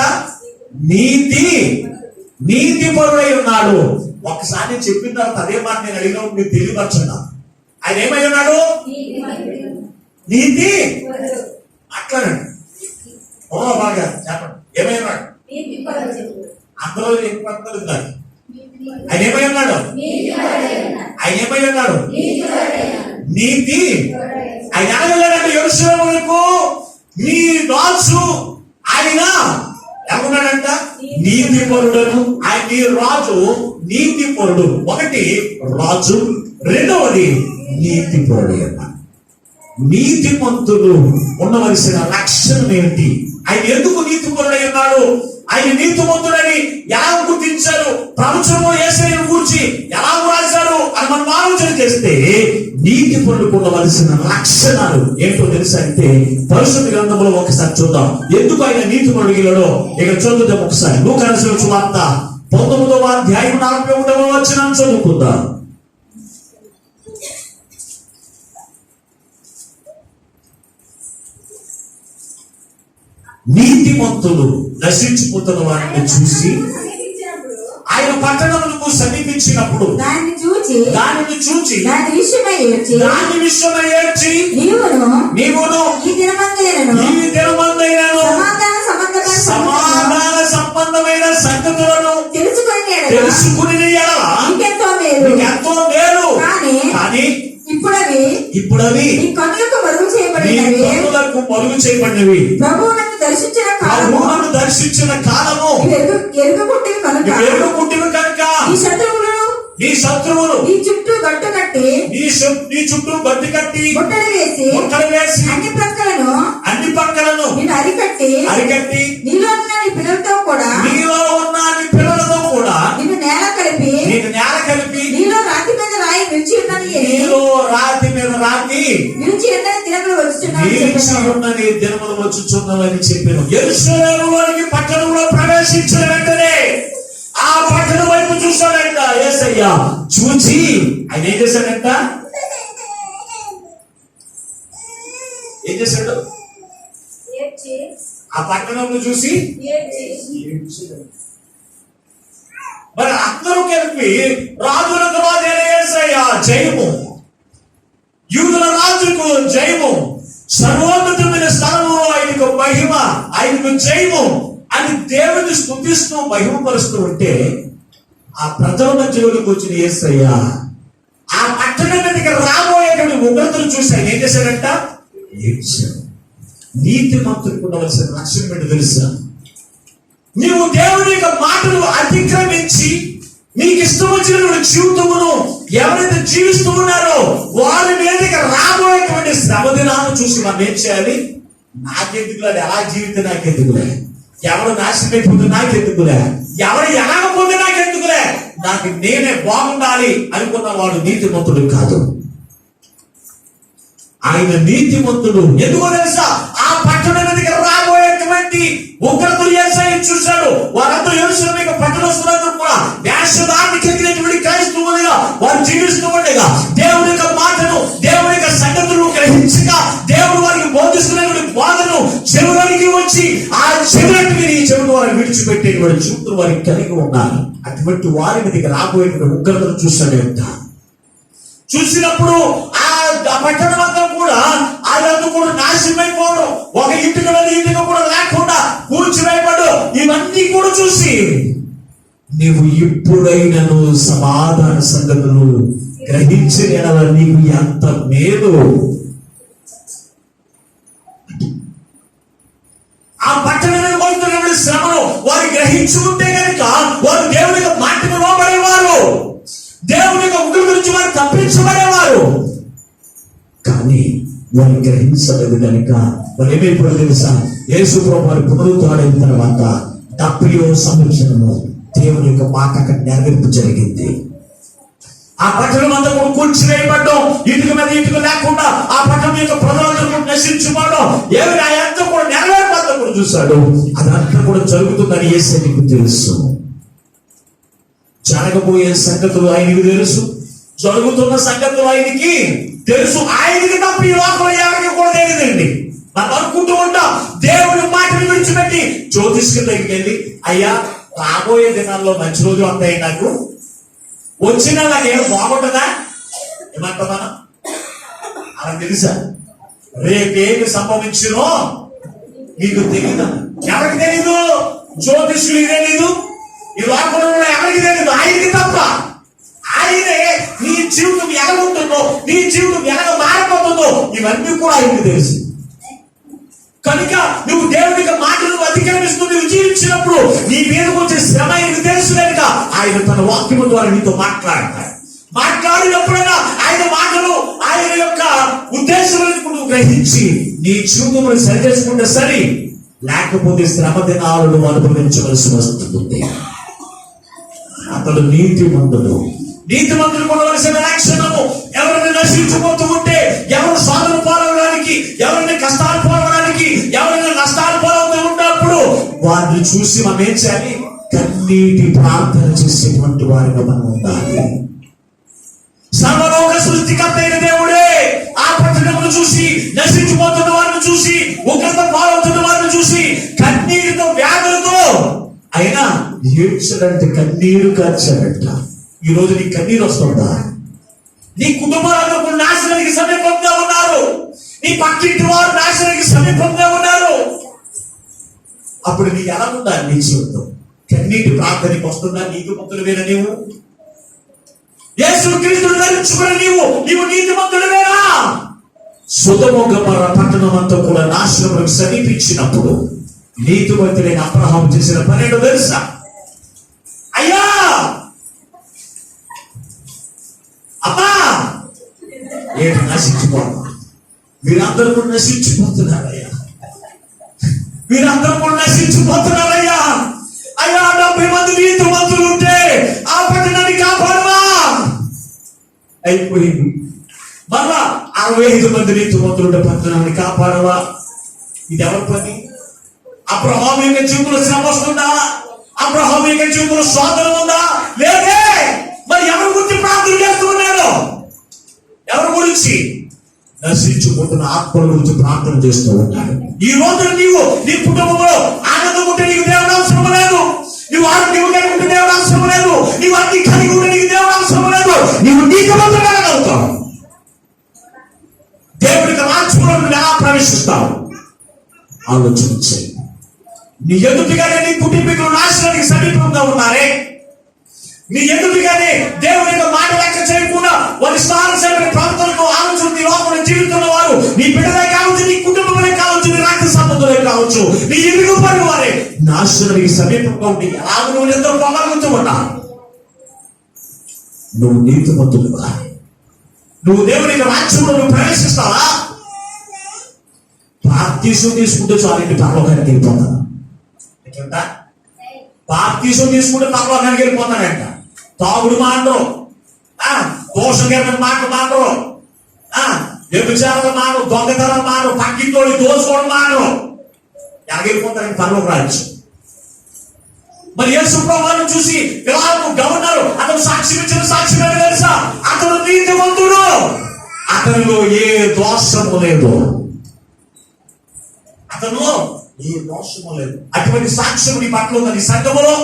నీతి పరుడై ఉన్నాడు. ఒక్కసారి నేను చెప్పిన తర్వాత అదే మాట నేను అడిగినప్పుడు మీరు తెలియపరచండి. ఆయన ఏమై ఉన్నాడు? నీతి. మాట్లాడండి బాగా చెప్పండి. ఏమై ఉన్నాడు? అందులో ఏం పడతలేదు కాదు. ఆయన ఏమై ఉన్నాడు? ఆయన ఏమై ఉన్నాడు? నీతి. ఆయన అనగలడంటే యెరూషలేమునకు నీ రాజు ఆయన ఏమన్నాడంట? నీతి పరుడను. ఆయన నీ రాజు నీతి పరుడు. ఒకటి రాజు, రెండవది నీతి పరుడు అన్న. నీతిమంతులు ఉండవలసిన లక్షణం ఏమిటి? ఆయన ఎందుకు నీతిపరుడై ఉన్నాడు? ఆయన నీతిమంతుడని ఎలా గుర్తించారు? ప్రపంచంలో యేసయ్యను గూర్చి ఎలా రాశారు అని మనం ఆలోచన చేస్తే నీతిపరులకు ఉండవలసిన లక్షణాలు ఏంటో తెలుసా అంటే పరిశుద్ధ గ్రంథంలో ఒకసారి చూద్దాం. ఎందుకు ఆయన నీతిపరుడిలో ఇక్కడ చదువుతాం ఒకసారి. లూకా రాసిన సువార్త 19వ అధ్యాయం 41వ వచనం చదువుకుందాం. నీతిమంతులు నశించిపోతున్న వారిని చూసి ఆయన పట్టణములకు సమీపించినప్పుడు దానిని చూచి దాని విషయమై ఏడ్చి నీవును ఈ దినమందైనను సమాధాన సంబంధమైన సంగతులను తెలుసుకుని నీకెంతో మేలు. కానీ ఇప్పుడవి నీ కన్నులకు మరుగు చేయబడినవి. ప్రభువును దర్శించిన కాలము ఎరుగపుట్టివి కనుక నీ శత్రువులు నీ చుట్టూ గట్టు కట్టి ముట్టలు వేసి అన్ని పక్కలను నిన్ను అరికట్టి నీలో ఉన్న నీ పిల్లలతో కూడా నిన్ను నేల కలిపి నీలో రాతి మీద రాయి నిలిచి ఉన్నది దినములు వచ్చుచున్నవని చెప్పాను. యెరూషలేములోనికి పట్టణంలో ప్రవేశించిన వెంటనే ఆ పట్టణం వైపు చూశాడంట యేసయ్య. చూచి ఆయన ఏం చేశాడంట? ఆ పట్టణంలో చూసి మరి అందరూ కలిపి రాజులకు రాజైన యేసయ్య జయము, యూదుల రాజుకు జయము, సర్వోన్నతమైన స్థానంలో ఆయనకు మహిమ, ఆయనకు జయము అని దేవుని స్తుతిస్తూ మహిమపరుస్తూ ఉంటే ఆ ప్రజల మధ్యలోకి వచ్చిన యేసయ్య ఆ పట్టణం మీదకి రాబోయేటువంటి ఉగ్రతను చూసి ఆయన ఏం చేశాడంట? ఏడ్చాడు. నీతిమంతులకు ఉండవలసిన లక్షణం ఏంటో తెలుసా? నీవు దేవుని యొక్క మాటలు అతిక్రమించి నీకు ఇష్టం వచ్చిన జీవితమును ఎవరైతే జీవిస్తూ ఉన్నారో వారి మీదకి రాబోయేటువంటి శ్రమ దినాలను చూసి మనం ఏం చేయాలి? నాకెందుకులే, ఎలా జీవితం నాకెందుకులే, ఎవరు నాశనం అయిపోతే నాకెందుకులే, ఎవరు ఎలాగపోతే నాకెందుకులే, నాకు నేనే బాగుండాలి అనుకున్న వాడు నీతిమంతుడు కాదు. ఆయన నీతిమంతుడు. ఎందుకో తెలుసా? ఆ పట్టణం మీదకి రాబోయేటువంటి ఉగ్రతలు యేసయ్య చూశాడు. వారందరూ యెరూషలేము పట్టణస్తులందరూ కూడా వేషధారణ కలిగినటువంటి క్రైస్తవులుగా వారు జీవిస్తూ ఉండగా దేవుని యొక్క మాటను, దేవుని యొక్క సంగతులను గ్రహించగా దేవుడు వారికి బోధిస్తున్నటువంటి బోధను చెవులోనికి వచ్చి ఆ చెవులకు విని చెవుల వారిని విడిచిపెట్టేటువంటి చూపులు వారికి కలిగి ఉన్నారు. అటువంటి వారి మీదకి రాబోయేటువంటి ఉగ్రతను చూశాడు. చూసినప్పుడు ఆ పట్టణం అంతా కూడా అదంతా కూడా నాశనమైపోవడం, ఒక ఇంటికి కూడా లేకుండా కూర్చివేయబడు, ఇవన్నీ కూడా చూసి నీవు ఇప్పుడైనను సమాధాన సంగతులు గ్రహించిన నీకు ఎంత మేలు. ఆ పట్టణాన్ని పోతున్నటువంటి శ్రమను వారు గ్రహించుకుంటే కనుక వారు దేవుని యొక్క మాటకు లోబడేవారు, దేవుని యొక్క ఉగ్రత నుంచి వారు తప్పించబడేవారు. కానీ వారు గ్రహించలేదు కనుక వారు ఏమైపోయారు తెలుసా? యేసు ప్రభువు వారు పునరుద్ధరణైన తర్వాత 70వ సంవత్సరము దేవుని యొక్క మాట అక్కడ నెరవేర్పు జరిగింది. ఆ పట్టణం అంతా కూడా కూల్చివేయబడ్డం, ఇటుక మీద ఇటుక లేకుండా ఆ పట్టణం యొక్క ప్రజలందరూ కూడా నశించుకోవడం, ఏమి అదంతా కూడా నెరవేర్పంతా కూడా చూశాడు. అదంతా కూడా జరుగుతుందని యేసయ్యకు తెలుసు. జరగబోయే సంగతులు ఆయనకి తెలుసు, జరుగుతున్న సంగతులు ఆయనకి తెలుసు. ఆయనకి తప్ప ఈ లోకంలో ఎవరికి కూడా తెలియదండి. మనం అనుకుంటూ ఉంటాం, దేవుడి మాటలు విడిచిపెట్టి జ్యోతిష్కి దగ్గరికి వెళ్ళి, అయ్యా రాబోయే దినాల్లో మంచి రోజు వస్తాయి, నాకు వచ్చిన నాకేం బాగుంటుందా ఏమంటా మనం? అలా తెలుసా? రేపేమి సంభవించినో నీకు తెలియదు. ఎవరికి తెలీదు? జ్యోతిష్యుడికి తెలీదు, ఈ లోకంలో ఎవరికి తెలీదు, ఆయనకి తప్ప. ఆయనే నీ జీవితం ఎలా ఉంటుందో, నీ జీవితం ఎలా మారిపోతుందో ఇవన్నీ కూడా ఆయనకి తెలుసు. కనుక నువ్వు దేవుడికి మాటలు అధిగమిస్తూ నువ్వు జీవించినప్పుడు నీ మీదకు వచ్చే శ్రమ ఆయనకు తెలుసు కనుక ఆయన తన వాక్యము ద్వారా నీతో మాట్లాడినప్పుడైనా ఆయన మాటలు, ఆయన యొక్క ఉద్దేశాలను నువ్వు గ్రహించి నీ జీవితంలో సరి చేసుకుంటే సరి, లేకపోతే శ్రమ దినాలను అనుభవించవలసి వస్తుంది. అతడు నీతిమంతుడు కొనవలసిన లక్షణము. ఎవరిని నశించిపోతూ ఉంటే, ఎవరు సాధన పాలవడానికి, ఎవరిని కష్టాలు పోవడానికి, ఎవరైనా నష్టాలు పోలవుతూ ఉన్నప్పుడు వారిని చూసి మనం ఏం చేయాలి? కన్నీటి ప్రార్థన చేసేటువంటి వారిగా మనం ఉండాలి. సర్వలోక సృష్టికర్త అయిన దేవుడే ఆ పట్టణమును చూసి, నశించిపోతున్న వారిని చూసి, ఉగ్రత పాలవుతున్న వారిని చూసి, కన్నీటితో వ్యాధులతో అయినా ఏడ్చాడంటే కన్నీరు కార్చాడంట. ఈ రోజు నీ కన్నీరు వస్తుందా? నీ కుటుంబాలకు నాశనానికి సమీపంగా ఉన్నారు, నీ పక్కింటి వారు నాశనానికి సమీపంగా ఉన్నారు. అప్పుడు నీకు ఎలా ఉందా నీ జీవితం? కన్నీటి ప్రార్థనకి వస్తుందా? నీకు మంతుడువేనా నీవు? యేసుక్రీస్తును ధరించుకున్న నీవు నీతిమంతుడువేనా? సొదొమ గొమొర్రా పట్టణం అంతా కూడా నాశనములకు సమీపించినప్పుడు నీతిమంతుడైన అబ్రహాము చేసిన పని ఏంటో తెలుసా? అయ్యా, అమ్మా, ఏంటి నశించిపోవడం? మీరందరూ కూడా నశించిపోతున్నారయ్యా, మీరందరూ కూడా నశించిపోతున్నారయ్యా. అయ్యా, 70 మంది నీతిమంతులు ఉంటే ఆ పట్టణాన్ని కాపాడవా? అయిపోయింది. మళ్ళా 65 మంది నీతిమంతులు ఉంటే పట్టణాన్ని కాపాడవా? ఇది ఎవరి పని? అబ్రహాము యొక్క జీవితంలో శ్రమ వస్తుందా? అబ్రహాము యొక్క జీవితంలో శోధన ఉందా? లేదే. మరి ఎవరి గురించి ప్రార్థన చేస్తూ ఉన్నాడు? ఎవరి గురించి? నశించుకుంటున్న ఆత్మల గురించి ప్రార్థన చేస్తూ ఉన్నాడు. ఈ రోజు నీవు నీ కుటుంబంలో ఆనందం ఉంటే నీకు దేవుడు అవసరం లేదు, నువ్వు ఆరోగ్యం ఉంటే దేవుడు అవసరం లేదు, నీవు అన్ని కలిగి ఉంటే నీకు దేవుడు అవసరం లేదు. నీవు నీతిమంతుడు కాగలుగుతావు. దేవుడికి రాజ్యంలో నువ్వు ఎలా ప్రవేశిస్తావు ఆలోచించాయి. నీ ఎదుటిగానే నీ కుటుంబీకులు నాశనానికి సమీపంగా ఉన్నారే, నీ ఎదుటిగానే దేవుని యొక్క మాట లెక్క చేయకుండా వారి స్థానమైన ప్రవర్తనకు ఆలోచన నీ లోపల జీవితున్న వారు, నీ బిడ్డలే కావచ్చు, నీ కుటుంబమే కావచ్చు, నీ రక్త సంబంధులే కావచ్చు, నీ ఇరుగు పని వారే నాశనానికి సమీపంగా ఉండి ఎలాగ నువ్వు ఎంతో పొగలుగుతూ ఉన్నావు. నువ్వు నీతిమంతుడుగా, నువ్వు దేవుని యొక్క రాజ్యంలో నువ్వు ప్రవేశిస్తావా? బాప్తీసం తీసుకుంటే చాలు ఇంటి పరలోకానికి వెళ్ళిపోతాను. బాప్తీసం తీసుకుంటే పరలోకానికి వెళ్ళిపోతానంట. తాగుడు మాటలు, దోషకరమైన మాటలు మాటలు, వ్యభిచారాల మాటలు, దొంగతనాల మాటలు, పక్కింటోడి దోసుకోవడం మాటలు, ఎలాగెళ్ళిపోతారని పరలోక రాజ్యం. మరి యేసు ప్రభువును చూసి పిలాతు గవర్నరు అతను సాక్షి ఇచ్చిన సాక్షి తెలుసా? అతను నీతిమంతుడు, అతనిలో ఏ దోషము లేదు, అతనిలో ఏ దోషము లేదు. అటువంటి సాక్ష్యం నీ పట్ల ఉందా? నీ సంఘములో,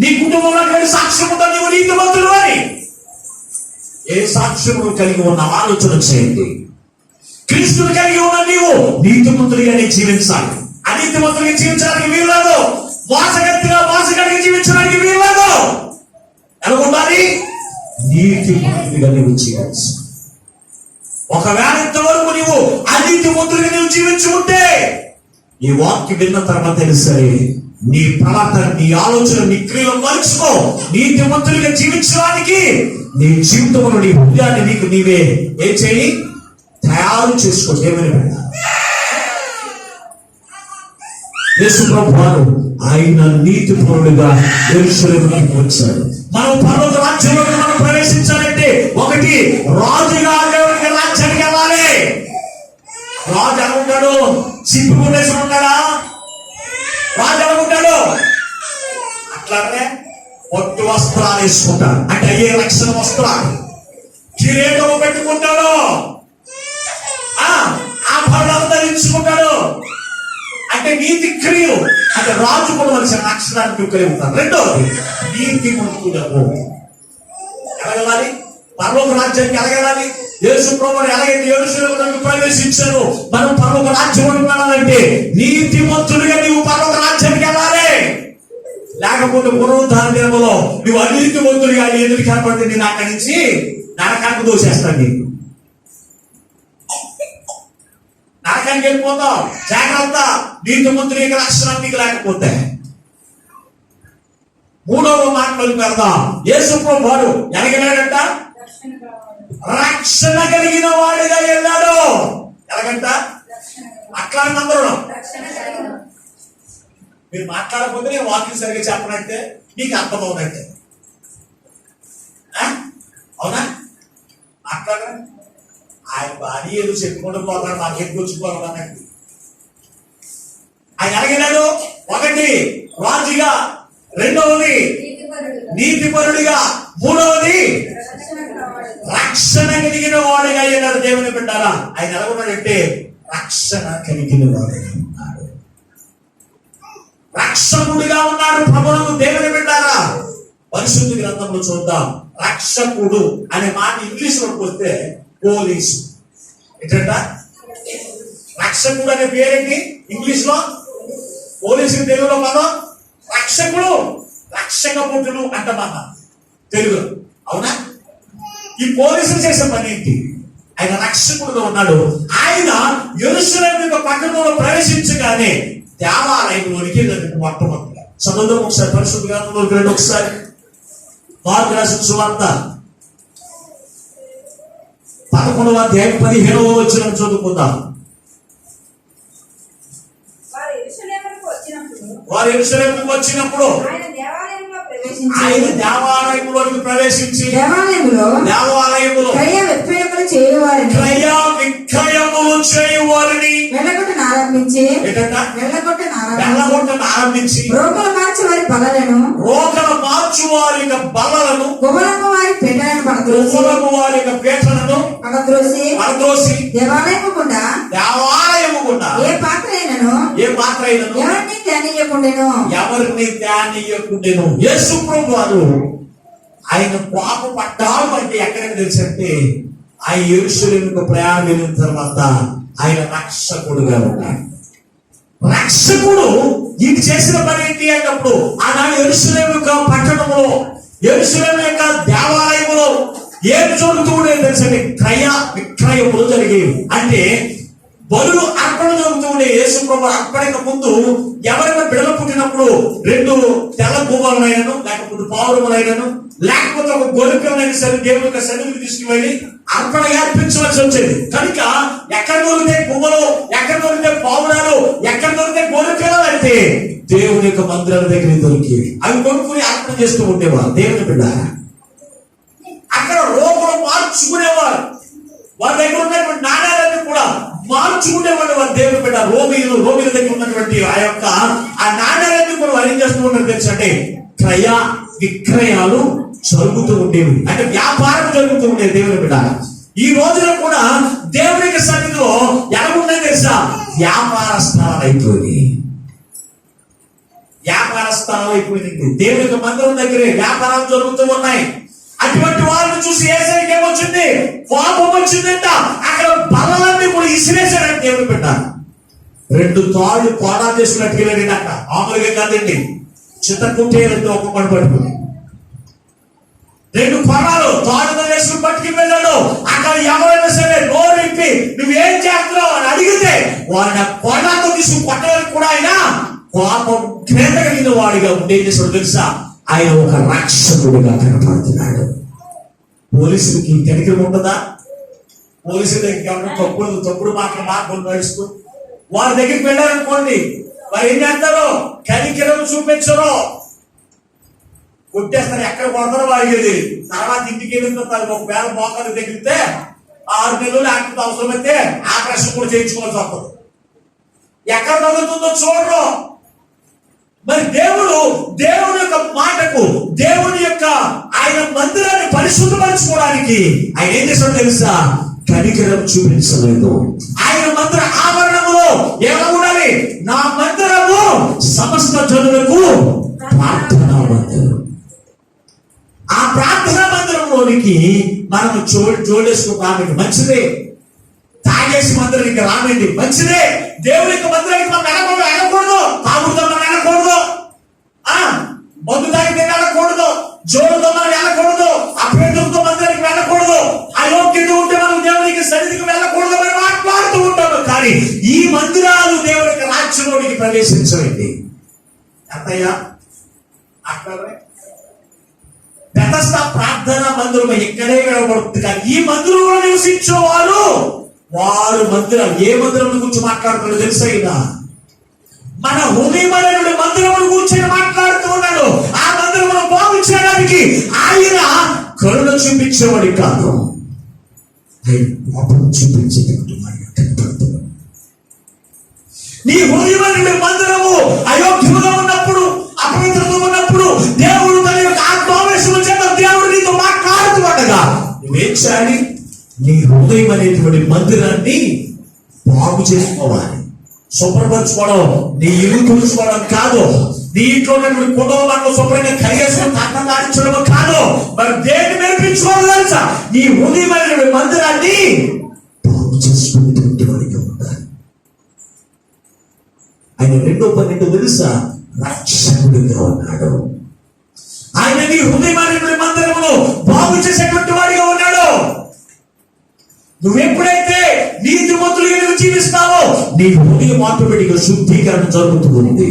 నీ కుటుంబంలో అటువంటి సాక్ష్యం ఉందా? నీవు నీతిమంతుడు అని ఏ సాక్ష్యము కలిగి ఉన్న ఆలోచన చేయండి. క్రీస్తుని కలిగి ఉన్న నీవు నీతిమంతుడిగానే జీవించాలి. అనీతిమంతుడిగా జీవించడానికి వీల్లేదు, మోసగడిగా జీవించడానికి వీల్లేదు. ఎలా ఉండాలి? నీతిమంతుడిగా నీవు జీవించాలి. ఒకవేళ ఇంతవరకు నీవు అనీతిమంతుడిగా నీవు జీవించి ఉంటే ఈ వాక్యం విన్న తర్వాత సరే నీ ప్రవర్తన, నీ ఆలోచన, నీ క్రియలు మలుచుకో. నీతిమంతుడిగా జీవించడానికి నీ జీవితంలో నీ హృదయాన్ని నీకు నీవే ఏం చేయి? తయారు చేసుకో. దేవుని యేసు ప్రభువు ఆయన నీతిపరుడుగా యెరూషలేముకు వచ్చాడు. మనం పర్వత రాజ్యంలో మనం ప్రవేశించాలంటే ఒకటి రాజుగా దేవునికి రాజ్యానికి వెళ్ళాలి. రాజు ఎలా ఉంటాడు? సిప్పుకునేసి ఉంటాడా? రాజు ఎలా ఉంటాడు? అట్లానే పొట్టు వస్త్రాలు వేసుకుంటాడు, అంటే అయ్యే రక్షణ వస్త్రాలు. కిరీటం పెట్టుకుంటాడు, ఆభరణాలు ధరించుకుంటాడు, అంటే నీతి క్రియలు. అంటే రాజు కూడా మనిషి అక్షరాన్ని కలిగి ఉంటాడు. రెండవది నీతి మంతుడము. ఎలాగెళ్ళాలి? పరలోక రాజ్యానికి ఎలాగెళ్ళాలి? యేసు ప్రభువు ఎలాగైతే యెరూషలేములోకి ప్రవేశించారు, మనం పరలోక రాజ్యంలోకి వెళ్ళాలంటే నీతి మంతుడిగా నీవు పరలోక రాజ్యానికి వెళ్ళాలి. లేకపోతే పునరుద్ధాన దినములో నువ్వు అనీతి మంతుడిగా ఎదురు కనపడితే నేను అక్కడి నుంచి నరకానికి దోసేస్తాను. నీకు నరకానికి వెళ్ళిపోతావు. జాగ్రత్త, నీతి మంతుడి యొక్క లక్షణం నీకు లేకపోతే. మూడవ మాటలోకి పెడదాం. యేసు ప్రభువు వారు ఎలాగెళ్ళాడంట? రక్షణ కలిగిన వాడిగా వెళ్ళాడు. ఎలాగంట? అట్లా అందరూ మీరు మాట్లాడకపోతే నేను వాక్యం సరిగ్గా చెప్పనంటే నీకు అర్థం అవునంటే, అవునా? మాట్లాడ ఆయన భార్య ఏదో చెప్పుకుంటూ పోతాడు, మాకెందుకు వచ్చిపోవడం అన్నట్టు. ఆయన ఎలాగెళ్ళాడు? ఒకటి రాజుగా, రెండవది నీతిపరుడిగా, మూడవది రక్షణ కలిగిన వాడిగా అయ్యాడు. దేవుని పెట్టారా? ఆయన ఎలా ఉన్నాడంటే రక్షణ కలిగిన వాడిగా ఉన్నాడు, రక్షకుడిగా ఉన్నాడు. ప్రభువుకు దేవుని పెట్టారా? పరిశుద్ధ గ్రంథంలో చూద్దాం. రక్షకుడు అనే మాట ఇంగ్లీష్ లోకి వస్తే పోలీసు. ఏంటంట? రక్షకుడు అనే పేరేంటి ఇంగ్లీష్ లో? పోలీసు. తెలుగులో మనం రక్షకుడు, రక్షక పుట్టుడు అంట మన తెలుగు, అవునా? ఈ పోలీసులు చేసే పని ఏంటి? ఆయన రక్షకుడుగా ఉన్నాడు. ఆయన యెరూషలేము యొక్క పట్టణంలో ప్రవేశించగానే దేవాలయంలోనికి మొట్టమొదటిగా చదువుదాం ఒకసారి. పరిశుద్ధ గ్రంథంలోకి రండి ఒకసారి. మార్కు రాసిన సువార్త 11వ అధ్యాయం 15వ వచనం చదువుకుందాం. వారు యెరూషలేముకు వచ్చినప్పుడు ఆయన దేవాలయంలోకి ప్రవేశించి దేవాలయములో క్రయ విక్రయములు చేయువారిని వెళ్ళగొట్టను ఆరంభించి రోగల మార్చి వారి బలలను గుమలకు వారి పీటలను పడద్రోసి దేవాలయము గుండా ఏ పాత్ర అయినను ఎవరిని ధ్యానియకుండెను. యేసు ప్రభువు వారు ఆయన కోపపడ్డాడు అంటే ఎక్కడికి తెలుసంటే ఆయన యెరూషలేముకు ప్రయాణం వెళ్ళిన తర్వాత ఆయన రక్షకుడుగా ఉన్నాడు. రక్షకుడు ఈయన చేసిన పని ఏంటి అన్నప్పుడు ఆనాడు యెరూషలేము యొక్క పట్టణంలో, యెరూషలేము యొక్క దేవాలయంలో ఏం జరుగుతూ ఉండేది తెలుసండి? క్రయ విక్రయములు జరిగేవి. అంటే బలులు అర్పణ జరుగుతూ ఉండే. యేసు ప్రభువు అర్పణకు ముందు ఎవరైనా బిడ్డలు పుట్టినప్పుడు 2 తెల్ల గువ్వలైనను లేకపోతే పావురములైనను లేకపోతే ఒక గొర్రెపిల్లనైనా సరే దేవుని యొక్క సన్నిధికి తీసుకువెళ్ళి అర్పణ అర్పించవలసి వచ్చేది. కనుక ఎక్కడ దొరికితే గువ్వలు, ఎక్కడ దొరికితే పావురాలు, ఎక్కడ దొరికితే గొర్రెపిల్లలు అంటే దేవుని యొక్క మందిరాల దగ్గర దొరికేవి. అవి కొనుక్కుని అర్పణ చేస్తూ ఉండేవారు. దేవుని బిడ్డ అక్కడ రోగులు మార్చుకునేవారు. వారి దగ్గర ఉన్నటువంటి నాణ్యాలన్నీ కూడా మార్చుకునేవాడు. వారు దేవుని బిడ్డ రోమిల దగ్గర ఉన్నటువంటి ఆ నాణ్యాలన్నీ కూడా వారు ఏం చేస్తూ ఉంటారు తెలుసంటే క్రయ విక్రయాలు జరుగుతూ ఉండేవి. అంటే వ్యాపారం జరుగుతూ ఉండేది. దేవుని బిడ్డ ఈ రోజున కూడా దేవునికి సన్నిధిలో ఎలా ఉన్నాయి తెలుసా? వ్యాపార స్థలాలు అయిపోయింది. దేవునికి మందిరం దగ్గరే వ్యాపారాలు జరుగుతూ ఉన్నాయి. అటువంటి వారిని చూసి యేసయ్యకి ఏమొచ్చింది? కోపం వచ్చిందంట. అక్కడ బలలన్నీ కూడా ఇసిరేశాడంటే దేవుని బిడ్డ 2 తాళ్ళు కోడా చేసుకున్నట్టు వెళ్ళాడు. అక్కడ మామూలుగా కాదండి, చిత్తకుంటేయాలంటే ఒక్కొక్కటి పడుతుంది. 2 కొడాలు తాడుతో వేసుకుని పట్టుకుని వెళ్ళాడు. అక్కడ ఎవరైనా సరే నోరెప్పి నువ్వేం చేస్తున్నావు అని అడిగితే వాడిని కొడాతో తీసుకుని కొట్టడానికి కూడా ఆయన కోపం క్రేత కలిగిన వాడిగా ఉండేది. తెలుసా? ఆయన ఒక రక్షకుడిగా కనపడుతున్నాడు. పోలీసులకి కనికరం ఉంటుందా? పోలీసుల దగ్గర తప్పుడు మాటలు నడుస్తూ వారి దగ్గరికి వెళ్ళారనుకోండి, వారు ఏం చేస్తారో కనికరం చూపించరు. కొట్టేస్తారు, ఎక్కడ కొడతారో వాడికి తెలియదు. తర్వాత ఇంటికి వెళ్ళిన ఒకవేళ మోకాలు తగిలితే 6 నెలలు లేకపోతే అవసరమైతే ఆపరేషన్ కూడా చేయించుకోవాల్సి వస్తుంది. ఎక్కడ తగులుతుందో చూడరు. మరి దేవుని యొక్క మాటకు, దేవుని యొక్క ఆయన మందిరాన్ని పరిశుద్ధపరచుకోవడానికి ఆయన ఏం చేశాడో తెలుసా? కనికరం చూపించలేదు. ఆయన మందిర ఆవరణములో ఎలా ఉండాలి? నా మందిరము సమస్త జనులకు ప్రార్థనా మందిరం. ఆ ప్రార్థనా మందిరంలోనికి మనం జోడేసుకుని రామండి, మంచిదే. తాగేసి మందిరానికి రామండి, మంచిదే. దేవుని యొక్క మందిరానికి మనం వెళ్ళకూడదు. తాగుడుతో మనం వెళ్ళకూడదు, మందు తాగితే వెళ్ళకూడదు, జోడుతో మనం వెళ్ళకూడదు, అపేదలతో మందిరానికి వెళ్ళకూడదు, అయోగ్యత ఉంటే మనం దేవునికి సన్నిధికి వెళ్ళకూడదు అని మాట్లాడుతూ ఉంటాము. కానీ ఈ మందిరాలు దేవునికి రాజ్యంలోనికి ప్రవేశించండి. ఎంతయ్యా అక్కడ బెతస్దా ప్రార్థనా మందిరం ఇక్కడే వినబడుతుంది. కానీ ఈ మందిరంలో నివసించే వారు మందిరం, ఏ మందిరం గురించి మాట్లాడుతున్నారో తెలుసా? అయినా మన హృదయమైన మందిరం గురించి మాట్లాడుతూ ఉన్నాడు. ఆ మందిరం బాగు చేయడానికి ఆయన కరుణ చూపించేవాడు కాదు, ఆయన పాపం చూపించేటట్టు నీ హృదయమైన మందిరము అయోగ్యముగా ఉన్నప్పుడు, అపవిత్రత ఉన్నప్పుడు దేవుడు తన యొక్క ఆత్మావేశం చేత దేవుడు నీతో మాట్లాడుతూ ఉండగా నువ్వేం చేయాలి? నీ హృదయం అనేటువంటి మందిరాన్ని బాగు చేసుకోవాలి. శుభ్రపరచుకోవడం, నీ ఇల్లు తుడుచుకోవడం కాదు, నీ ఇంట్లో ఉన్నటువంటి కుటుంబాలను శుభ్రంగా కడిగేసుకొని తట్టం దాడించడం కాదు. మరి దేన్ని నేర్పించుకోవాలి తెలుసా? నీ హృదయమైన మందిరాన్ని బాగు చేసుకునేటువంటి వాడిగా ఉండాలి. ఆయన 2:12 తెలుసా? రక్షకుడిగా ఉన్నాడు. ఆయన నీ హృదయమైన మందిరమును బాగు చేసేటువంటి వాడిగా ఉన్నాడు. నువ్వెప్పుడైతే నీతిమంతులుగా నువ్వు జీవిస్తావో నీ హృదయం ఆటోమేటిక్గా శుద్ధీకరణ జరుగుతూ ఉంది.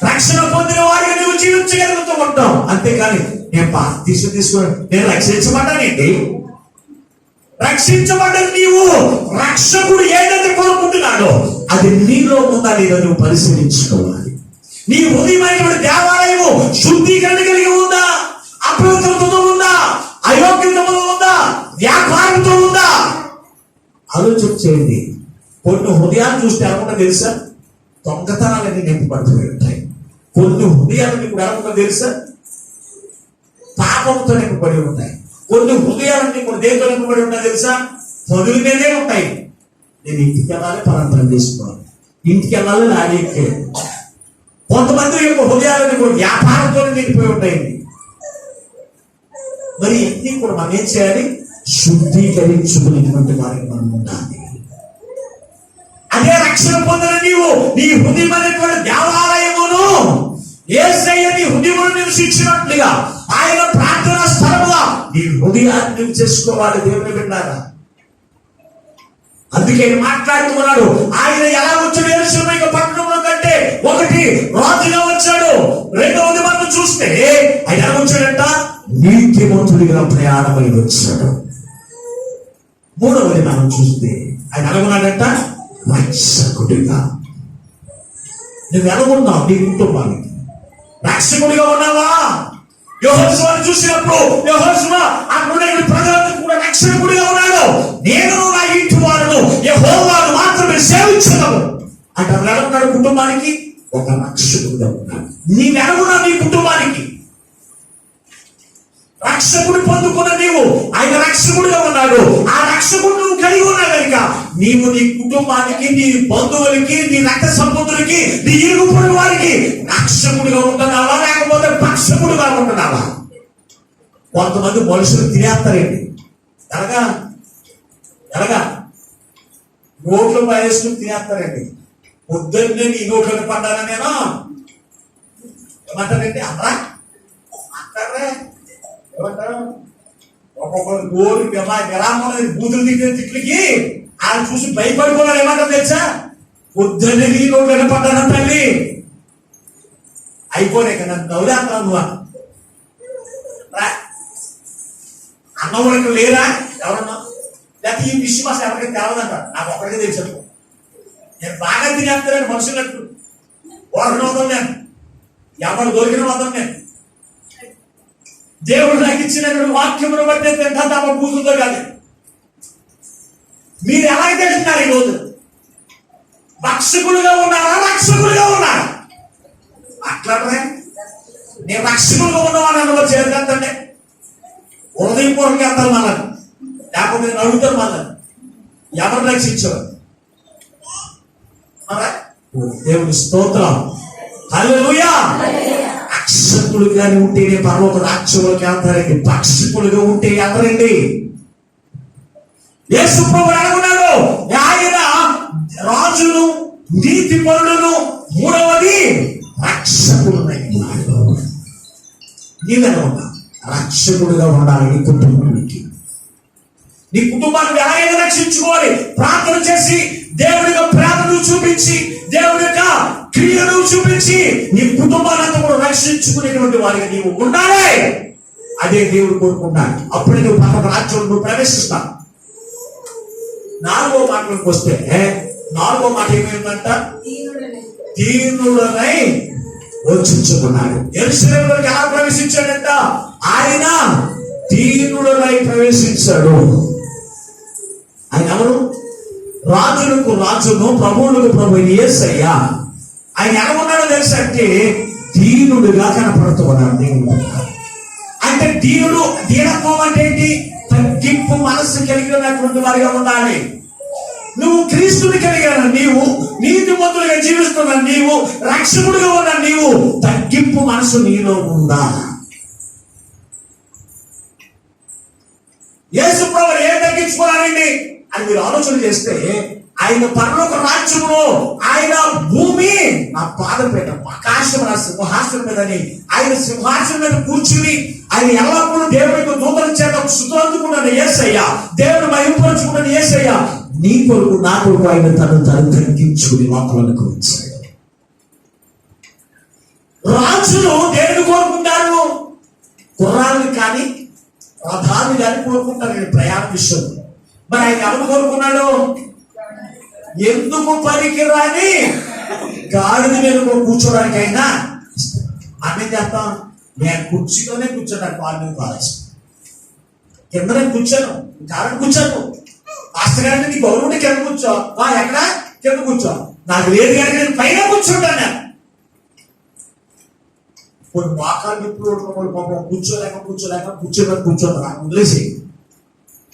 రక్షణ పొందిన వాడిగా నువ్వు జీవించగలుగుతూ ఉంటావు. అంతేకాని నేను రక్షించబడ్డానేంటి? రక్షించబడ్డ నీవు రక్షకుడు ఏదైతే కోరుకుంటున్నాడో అది నీలో ఉందా లేదా నువ్వు పరిశీలించుకోవాలి. నీ హృదయమైనటువంటి దేవాలయము శుద్ధీకరణ కలిగి ఉందా? అపవిత్రతతో ఉందా? అయోగ్యతలో ఉందా? వ్యాపారంతో ఉందా? ఆలోచన చేయండి. కొన్ని హృదయాలు చూస్తే ఏమన్నా తెలుసా? దొంగతనాలన్నీ నింపబడుతూ ఉంటాయి. కొన్ని హృదయాలన్నీ కూడా ఏమన్నా తెలుసా? పాపంతో నింపబడి ఉంటాయి. కొన్ని హృదయాలన్నీ కూడా దేంతో నింపబడి ఉంటాయి తెలుసా? పదుల మీదే ఉంటాయి. నేను ఇంటికి వెళ్ళాలి, పరంపరం చేసుకోవాలి, ఇంటికి వెళ్ళాలి, నాడెక్కే. కొంతమంది యొక్క హృదయాలన్నీ కూడా వ్యాపారంతో నిండిపోయి ఉంటాయండి. మరి ఇవన్నీ కూడా మనం ఏం చేయాలి? శుద్ధీకరించుకునేటువంటి వారికి మనం ఉండాలి. అదే రక్షణ పొందిన నీవు నీ హృదయమైనటువంటి దేవాలయమును యేసయ్య నీ హృదయమును నివసించినట్లుగా ఆయన ప్రార్థనా స్థలముగా నీ హృదయాన్ని నువ్వు చేసుకోవాలి. దేవుని విన్నారా? అందుకే మాట్లాడుతున్నాడు. ఆయన ఎలా వచ్చాడు యెరూషలేము పట్టణంలో కంటే? ఒకటి, రాజుగా వచ్చాడు. రెండవది మనం చూస్తే ఆయన ఎలా వచ్చాడంట? నీతిమంతుడిగా ప్రయాణమై వచ్చాడు. మూడవది మనం చూస్తే ఆయన ఎలాగున్నాడంట? రక్షకుడిగా. నువ్వు ఎలాగున్నావు? నీ కుటుంబానికి రక్షకుడిగా ఉన్నావా? యెహోషువను చూసినప్పుడు యెహోషువ అక్కడ ప్రజలకు కూడా రక్షకుడిగా ఉన్నాడు. నేను నా ఇంటి వారును యెహోవాను మాత్రమే సేవించగలను అంటే అతను ఎలాగున్నాడు? కుటుంబానికి ఒక రక్షకుడిగా ఉన్నాడు. నీవెలాగున్నా నీ కుటుంబానికి? రక్షకుడు పొందుకున్న నీవు ఆయన రక్షకుడిగా ఉన్నాడు. ఆ రక్షకుడు నువ్వు కలిగి ఉన్నా కనుక నీవు నీ కుటుంబానికి, నీ బంధువులకి, నీ రక్త సంబంధులకి, నీ ఇరుగు పొరుగు వారికి రక్షకుడిగా ఉంటున్నావా లేకపోతే పక్షకుడిగా ఉంటున్నావా? కొంతమంది మనుషులు తినేస్తారండి. ఎలాగా నోట్లో పడేసుకుని తినేస్తారండి. పొద్దున్నే నీ నోట్లోకి పడ్డానా నేను ఏమంటారండి? అమ్మా అంటారే ఏమంటారు? ఒక్కొక్కరు గోరు విరామం బూతులు తిట్టిన తిట్లకి ఆయన చూసి భయపడిపోయినాడు. ఏమంటారు తెలుసా? పొద్దున్నే నీ నోట్లోకి పడ్డానా తల్లి అయిపోయినాయి కదా నవ్వులేస్తావు నువ్వు. అన్నవాళ్ళకి లేరా ఎవరన్నా? లేకపోతే ఈ విషయం అసలు ఎవరికి తెలవదంట. నాకు ఒక్కడికే తెలుసు. నేను బాగా తినేస్తానని మనుషులకు ఒకరిని వదలను, నేను ఎవరు దొరికిన వదలను. నేను దేవుడు నాకు ఇచ్చినటువంటి వాక్యమును బట్టి తింటా తమ కూతురుతో కాదు. మీరు ఎలాగైతే తింటున్నారు ఈరోజు? రక్షకులుగా ఉన్నారా, రక్షకులుగా ఉన్నారా? అట్లానే నేను రక్షకులుగా ఉన్నవాడిని అనుభవం చేద్దంటే హృదయపూర్వకంగా వెళ్తారు మళ్ళీ, లేకపోతే నేను అడుగుతారు మళ్ళీ ఎవరు రక్షించారు? దేవుని స్తోత్రం, హల్లెలూయా. రక్షకులుగానే ఉంటేనే పరలోక రాజ్యంలోకి వెళ్తారండి. రక్షకులుగా ఉంటే ఎవరండి? యేసు ప్రభువు అనుకున్నాడు, ఆయన రాజును నీతి పరులను మూడవది రక్షకుడునై ఉన్నాడు. నీవెలా ఉన్నా రక్షకుడుగా ఉండాలి. నీ కుటుంబానికి, నీ కుటుంబాన్ని ఎలాగైనా రక్షించుకోవాలి. ప్రార్థన చేసి దేవుడి యొక్క ప్రేమను చూపించి, దేవుడి యొక్క క్రియను చూపించి నీ కుటుంబాన్ని కూడా రక్షించుకునేటువంటి వారికి నీవు ఉండాలి. అదే దేవుడు కోరుకుంటాడు. అప్పుడే నువ్వు పరమ రాజ్యంలో నువ్వు ప్రవేశిస్తావు. నాలుగో మాటలకు వస్తే, నాలుగో మాట ఏమైందంట? దీనుడనై వచ్చుకున్నాడు. యెరూషలేములోకి ఎలా ప్రవేశించాడంట? ఆయన దీనుడనై ప్రవేశించాడు. ఆయన ఎవరు? రాజులకు రాజును, ప్రభువులకు ప్రభు యేసయ్య. ఆయన ఎలా ఉన్నాడో తెలుసా అంటే దీనుడుగా కనపడుతూ ఉన్నాడు. దేవుడు అంటే దీనుడు, దీనత్వం అంటే ఏంటి? తగ్గింపు మనస్సు కలిగినటువంటి వారిగా ఉండాలి. నువ్వు క్రీస్తుని కలిగిన నీవు, నీతిమంతులుగా జీవిస్తున్న నీవు, రక్షకుడుగా ఉన్న నీవు, తగ్గింపు మనసు నీలో ఉందా? యేసు ప్రభువు ఏం తగ్గించుకోవాలండి అని మీరు ఆలోచన చేస్తే, ఆయన పరలోక రాజ్యంలో ఆయన భూమి నా పాదపీఠ, ఆకాశం నా సింహాసనం మీదని, ఆయన సింహాసనం మీద కూర్చుని ఆయన ఎల్లప్పుడూ దేవుడికి దూతల చేత స్తుతులందుకున్న యేసయ్య, దేవుడు మహిమపరచుకున్న యేసయ్య, నీ కొరకు నా కొరకు ఆయన తను తగ్గించుకుని లోపలకు వచ్చాడు. రాజులు దేనిని కోరుకుంటారు? గుర్రాలను కానీ రథాన్ని కానీ కోరుకుంటారు నేను ప్రయాణ విషయంలో. మరి ఆయన ఎవరు కోరుకున్నాడు? ఎందుకు పనికిరాని గాడిద మీద కూర్చోడానికి అయినా అన్నీ చేస్తాం. నేను కుర్చీలోనే కూర్చోడానికి వాళ్ళు కావాల్సి కిందనే కూర్చోను, కారణం కూర్చోను. మాస్టర్ గారిని నీ గౌరవం కింద కూర్చో, ఎక్కడ కింద కూర్చో, నాకు లేదు కానీ నేను పైన కూర్చుంటాను. కొన్ని మోకాలు ఇప్పుడు కూర్చోలేక కూర్చోలేక వదిలేసి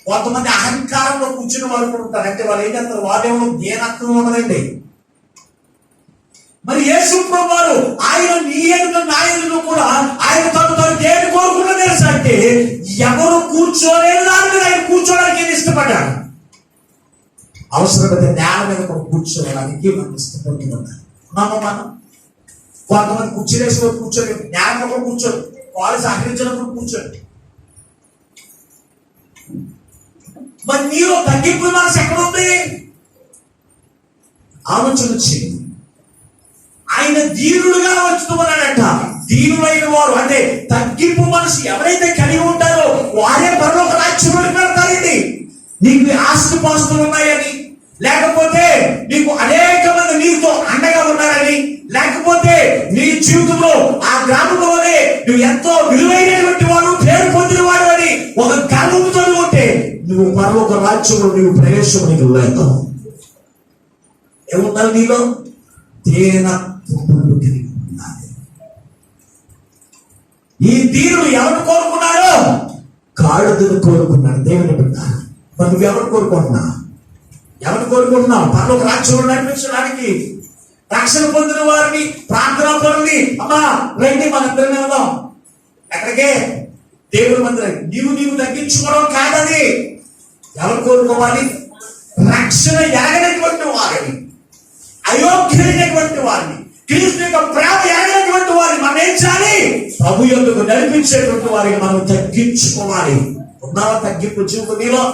కొంతమంది అహంకారంలో కూర్చుని వాళ్ళు కూడా ఉంటారు. అంటే వాళ్ళు ఏం చేస్తారు? వాళ్ళేమో దేనత్వం ఉన్నదండి. మరి యేసు ప్రభువు వారు ఆయన నీ ఎదుట నా ఎదుట కూడా ఆయన తను దేని కోరుకున్న తెలుసా అంటే ఎవరు కూర్చోలేని దాని మీద ఆయన కూర్చోడానికి ఏం ఇష్టపడ్డాడు? అవసరమైతే నేల మీద కూడా కూర్చోవడానికి మనం ఇష్టపడుతున్నాం. మనం కొంతమంది కుర్చీలేసి కూర్చోలేదు, నేల మీద కూడా కూర్చోరు, వాళ్ళు సహకరించినప్పుడు కూర్చోండి. మరి నీలో తగ్గింపు మనసు ఎక్కడ ఉంది? ఆలోచన చేయండి. ఆయన దీనుడుగా వచ్చుతున్నాడట. దీనులైన వారు అంటే తగ్గింపు మనసు ఎవరైతే కలిగి ఉంటారో వారే పరలోక రాజ్యంలోకి వెళ్తారండి. నీకు ఆస్తిపాస్తులు ఉన్నాయని, లేకపోతే నీకు అనేక మంది నీతో అండగా ఉన్నారని, లేకపోతే నీ జీవితంలో ఆ గ్రామంలోనే నువ్వు ఎంతో విలువైనటువంటి వాడు, పేరు పొందిన వాడు అని ఒక గర్వంతో ఉంటే నువ్వు పరలోక రాజ్యంలో నువ్వు ప్రవేశం నీకు లేదు. ఏముండాలి నీలో? ఈ దీనుడు ఎవరు కోరుకున్నాడో? గాడిదను కోరుకున్నాడు. దేవుని బిడ్డ, మరి నువ్వు ఎవరు కోరుకుంటున్నా? ఎవరు కోరుకుంటున్నావు? పరలోక రాజ్యంలో నడిపించడానికి రక్షణ పొందిన వారిని, ప్రార్థనా పరుని, అమ్మా రండి మన ఇద్దరిని వెళ్దాం. ఎక్కడికే? దేవుని మందిరం. నీవు తగ్గించుకోవడం కాదని ఎవరు కోరుకోవాలి? రక్షణ ఎరగనటువంటి వారిని, అయోగ్యులైనటువంటి వారిని, క్రీస్తు యొక్క ప్రేమ ఎరగనటువంటి వారిని మనం ఏం చేయాలి? ప్రభు యొద్దకు నడిపించేటువంటి వారిని మనం తగ్గించుకోవాలి. ఉన్నావా తగ్గింపు జీవితం నీలో?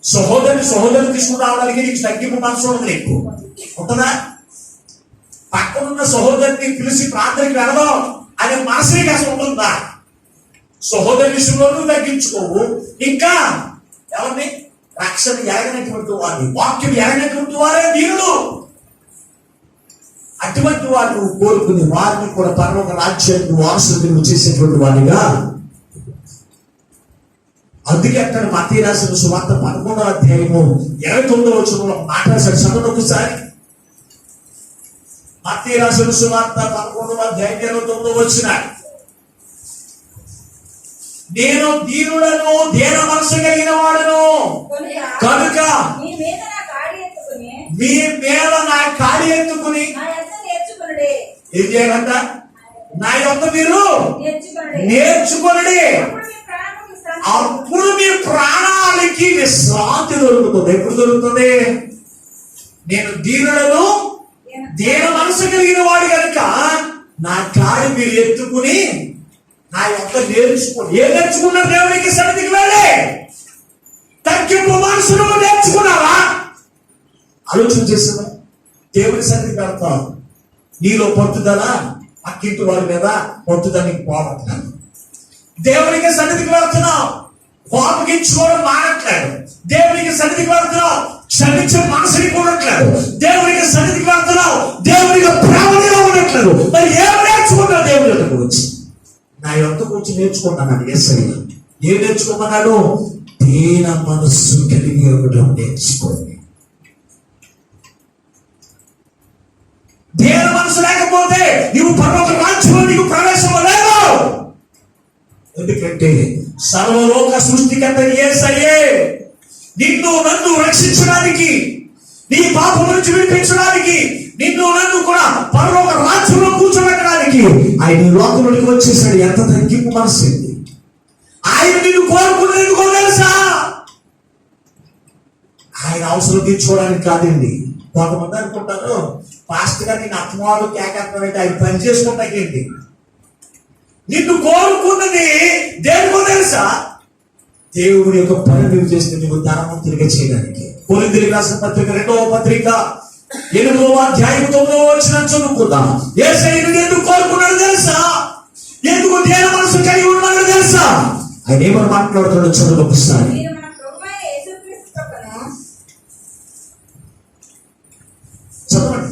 సహోదరుని తీసుకురావడానికి నీకు తగ్గింపు మనసు ఉండదు. నీకు ఉంటుందా? పక్కనున్న సహోదరుని పిలిచి ప్రార్థనకి వెళదాం అనే మనసు నీకు అసలు ఉంటుందా? సహోదరి విషయంలో నువ్వు తగ్గించుకోవు, ఇంకా ఎవరిని? రక్షణ ఎరగనటువంటి వారిని, వాక్యం ఎరగనటువంటి వారే దీనుడు. అటువంటి వారిని నువ్వు కోరుకుని వారిని కూడా పరలోక రాజ్యానికి వారసులు చేసేటువంటి వారిగా. అందుకే అక్కడ మత్తయి రాసిన సువార్త 11వ అధ్యాయము 29వ వచనంలో మాట్లాడారు. చదవండి ఒకసారి. మత్తయి రాసిన సువార్త 11వ అధ్యాయం 29వ వచనం. నేను దీనులను దీన మనసు కలిగిన వాడును కనుక మీ మీద నా కాడి ఎత్తుకుని ఏం చేయాలంట? నా యొక్క మీరు నేర్చుకొనడి, అప్పుడు మీ ప్రాణాలకి విశ్రాంతి దొరుకుతుంది. ఎప్పుడు దొరుకుతుంది? నేను దీనులను దీన మనసు కలిగిన వాడు కనుక నా కాడి మీరు ఎత్తుకుని నా యొక్క నేర్చుకోండి. ఏం నేర్చుకున్నారు? దేవునికి సన్నిధికి వెళ్ళి తగ్గింపు మనసును నేర్చుకున్నావా? ఆలోచన చేసావా? దేవుని సన్నిధికి వెళ్తావు, నీలో పట్టుదల పక్కింటి వారి మీద పట్టుదలకి పోవట్లేదు. దేవునికి సన్నిధికి వెళ్తున్నావు, కోపగించుకోవడం మానట్లేదు. దేవునికి సన్నిధికి వెళ్తున్నావు, క్షమించే మనసుని కూడట్లేదు. దేవునికి సన్నిధికి వెళ్తున్నావు, దేవునికి ప్రేమలో ఉండట్లేదు. మరి ఏం నేర్చుకున్నావు దేవుని యొక్క గురించి? నా యొక్క గురించి నేర్చుకుంటున్నాను. యేసయ్య ఏం నేర్చుకోమన్నాడు? దీన మనస్సు కలిగి ఉండడం నేర్చుకోండి. దీన మనసు లేకపోతే నీవు పరలోక రాజ్యంలో నీకు ప్రవేశం లేదు. ఎందుకంటే సర్వలోక సృష్టికర్త యేసయ్యే నిన్ను నన్ను రక్షించడానికి, నీ పాపం నుంచి విడిపించడానికి, నిన్ను నన్ను కూడా పరలోక రాజ్యంలో కూర్చోబెట్టడానికి ఆయన ఈ లోకంలోకి వచ్చేసాడు. ఎంత తగ్గింపు మనసింది. ఆయన నిన్ను కోరుకునేది తెలుసా? ఆయన అవసరం తీర్చుకోవడానికి కాదండి. కొంతమంది అనుకుంటారు, పాస్టర్ గారు నేను అత్తమాలు కేకేస్తానంటే ఆయన పని చేసుకుంటాకేంటి? నిన్ను కోరుకున్నది దేనికో తెలుసా? దేవుడి యొక్క పని నువ్వు చేస్తే నువ్వు ధనవంతుడిగా చేయడానికి. కొరింథీయులకు రాసిన పత్రిక 2వ పత్రిక 8వ అధ్యాయం 9వ వచనం చదువుకుందాం. యేసయ్యను ఎందుకు కోరుకున్నాడు తెలుసా? ఎందుకు దీన మనసు కలిగి ఉన్నాడు తెలుసా? ఆయన ఏమని మాట్లాడుతున్నాడో చదువు ఒకసారి. చదవండి.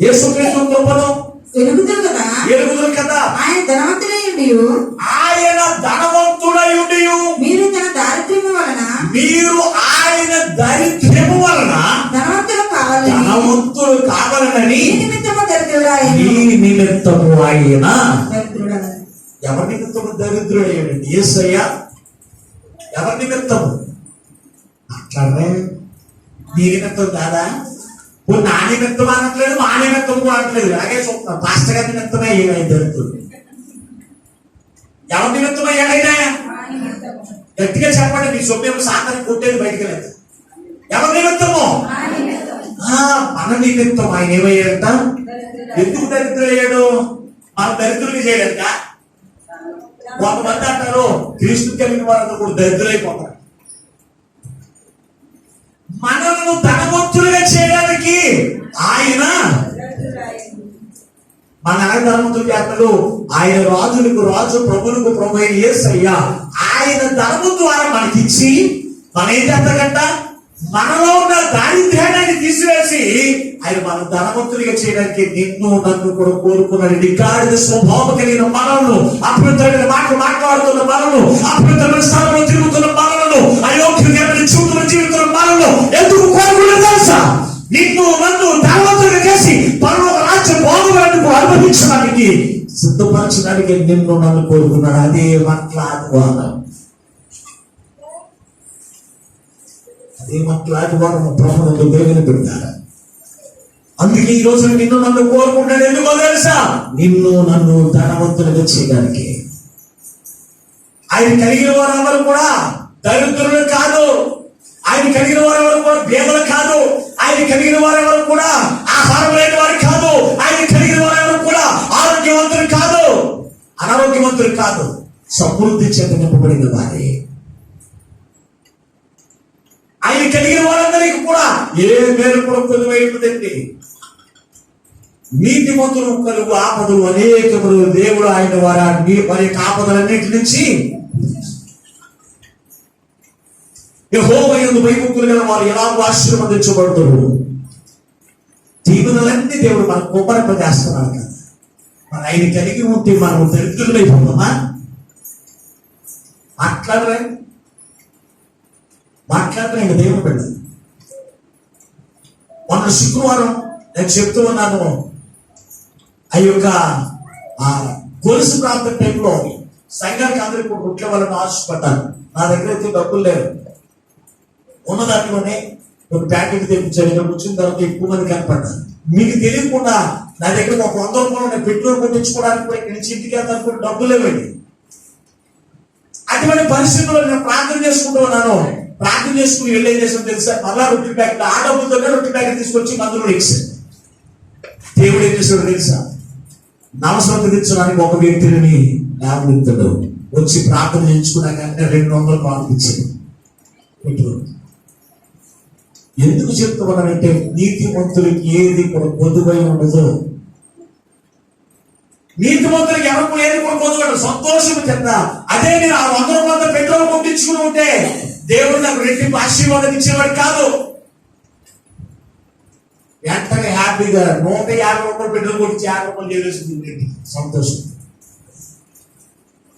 యేసుక్రీస్తు కృపను ఎరుగుదురు కదా. ఆయన ధనవంతుడై ఉండి మీరు తన దారిద్ర్యము వలన ఆయన దరిద్రము వలన ధనవంతులు కావాలని ఈ నిమిత్తము ఆయన ఎవరి నిమిత్తము దరిద్రుడు అయ్యాడండి? యేసయ్య ఎవరి నిమిత్తము? అట్లానే నీ నిమిత్తం కాదా? నా నిమిత్తం అనట్లేదు, మా నిమిత్తం కూడా అనట్లేదు. ఇలాగే చూస్తాం. పాస్టర్ గారి నిమిత్తమే అయ్యాడు దరిద్రుడు. ఎవరి నిమిత్తం అయ్యాడైనా? గట్టిగా చెప్పండి. మీ సొమ్ము సాతాన్ని కొట్టేది బయటికి లేదు. ఎవరి నిమిత్తము? మన నిమిత్తం ఆయన ఏమయ్యాడంట? ఎందుకు దరిద్రుడు అయ్యాడు? మన దరిద్రుడిని చేయలేక. కొంతమంది అంటారు క్రీస్తు కలిగిన వారంతా కూడా దరిద్రులైపోతారు. మనల్ని ధనవంతులుగా చేయడానికి ఆయన మన ధనవంతులు చేస్తాడు. ఆయన రాజులకు రాజు, ప్రభులకు ప్రభు అయిన యేసయ్య ఆయన ధనము ద్వారా మనకిచ్చి మన ఏం చేస్తాడంట? మనలో ఉన్న దారిద్ర్యాన్ని తీసివేసి ఆయన మన ధనవంతులుగా చేయడానికి నిన్ను నన్ను కూడా కోరుకున్నాడు. నికాడిద స్వభావం కలిగిన మనలను, అపవిత్రమైన మాటలు మాట్లాడుతున్న మనలను, అపవిత్రమైన స్థలంలో తిరుగుతున్న మనలను, అయోగ్యమైన చూపుతున్న జీవితున్న మనలను ఎందుకు కోరుకున్నాడు తెలుసా? నిన్ను నన్ను ధనవంతులుగా చేసి పరలోక రాజ్య భోగులను అనుభవించడానికి సిద్ధపరచడానికి నిన్ను నన్ను కోరుకున్నాడు. అదే మాట్లాడుకోవాలి. అదే మాట్లాడుకోవడం ప్రభుత్వం దేవుని పెడతారు. అందుకే ఈ రోజు నిన్ను నన్ను కోరుకుంటాడు. ఎందుకో తెలుసా? నిన్ను నన్ను ధనవంతులుగా చేయడానికి. ఆయన కలిగిన వారు ఎవరు కూడా దరిద్రులు కాదు. ఆయన కలిగిన వారు ఎవరు కూడా పేదలు కాదు. ఆయన కలిగిన వారు ఎవరు కూడా ఆహారం లేని వారు కాదు. ఆయన కలిగిన వారు ఎవరు కూడా ఆరోగ్యవంతులు కాదు, అనారోగ్యవంతులు కాదు. సమృద్ధి చేత నింపబడిన వారే. ఆయన కలిగిన వారందరికీ కూడా ఏ మేలు కూడా కొద్దివైందండి. నీతిమంతులు కలుగు ఆపదలు అనేకములు దేవుడు ఆయన వారి ఆపదలన్నిటి నుంచి యెహోవా యందు భయభక్తులు గల వారు ఎలాగో ఆశీర్వదించబడతారు. దీవెనలన్నీ దేవుడు మనకు కుమ్మరింపజేస్తున్నాడు కదా. మన ఆయన కలిగి ఉంటే మనం దరిద్రులైపోతామా? మాట్లాడరా దేవుడు పెట్టదు. మొన్న శుక్రవారం నేను చెప్తూ ఉన్నాను, ఆ యొక్క గొలుసు ప్రాంతం టైంలో సంఘానికి అందరికీ గుట్ల వాళ్ళని ఆశపడ్డాను. నా దగ్గర అయితే డబ్బులు లేవు. ఉన్న దాంట్లోనే ఒక ప్యాకెట్ తెప్పించాను. ఇక్కడ వచ్చిన తర్వాత ఎక్కువ మంది కనపడ్డాను. మీకు తెలియకుండా నా దగ్గర ఒక 100 రూపాయలు పెట్రోల్ కొట్టించుకోవడానికి కూడా ఇక్కడ నుంచి ఇంటికి వెళ్తాను కూడా డబ్బులు లేవండి. అటువంటి పరిస్థితుల్లో నేను ప్రార్థన చేసుకుంటూ ఉన్నాను. ప్రార్థన చేసుకుని వెళ్ళేం చేసాను తెలుసా? మళ్ళా రొట్టె ప్యాకెట్, ఆ డబ్బులతోనే రొట్టె ప్యాకెట్ తీసుకొచ్చి మందులో ఇచ్చాను. దేవుడు ఏం చేశాడు తెలుసా? నవసరం తీర్చడానికి ఒక వ్యక్తిని లేవనెత్తాడు. వచ్చి ప్రార్థన చేయించుకున్నాక 200 పంపించాడు. ఎందుకు చెప్తున్నానంటే నీతిమంతులకి ఏది కూడా పొదుపై ఉండదు. నీతిమంతులకి ఎవరికి ఏది కూడా పొదుపు సంతోషం చెంద. అదే నేను ఆ 100 రూపాయలతో పెట్రోల్ పంపించుకుని ఉంటే దేవుడు నాకు రెట్టింపు ఆశీర్వాదం ఇచ్చేవాడు కాదు. వెంటనే హ్యాపీగా 150 రూపాయలు పెట్రోల్ కొట్టి 50 రూపాయలు చేసేసింది. సంతోషం.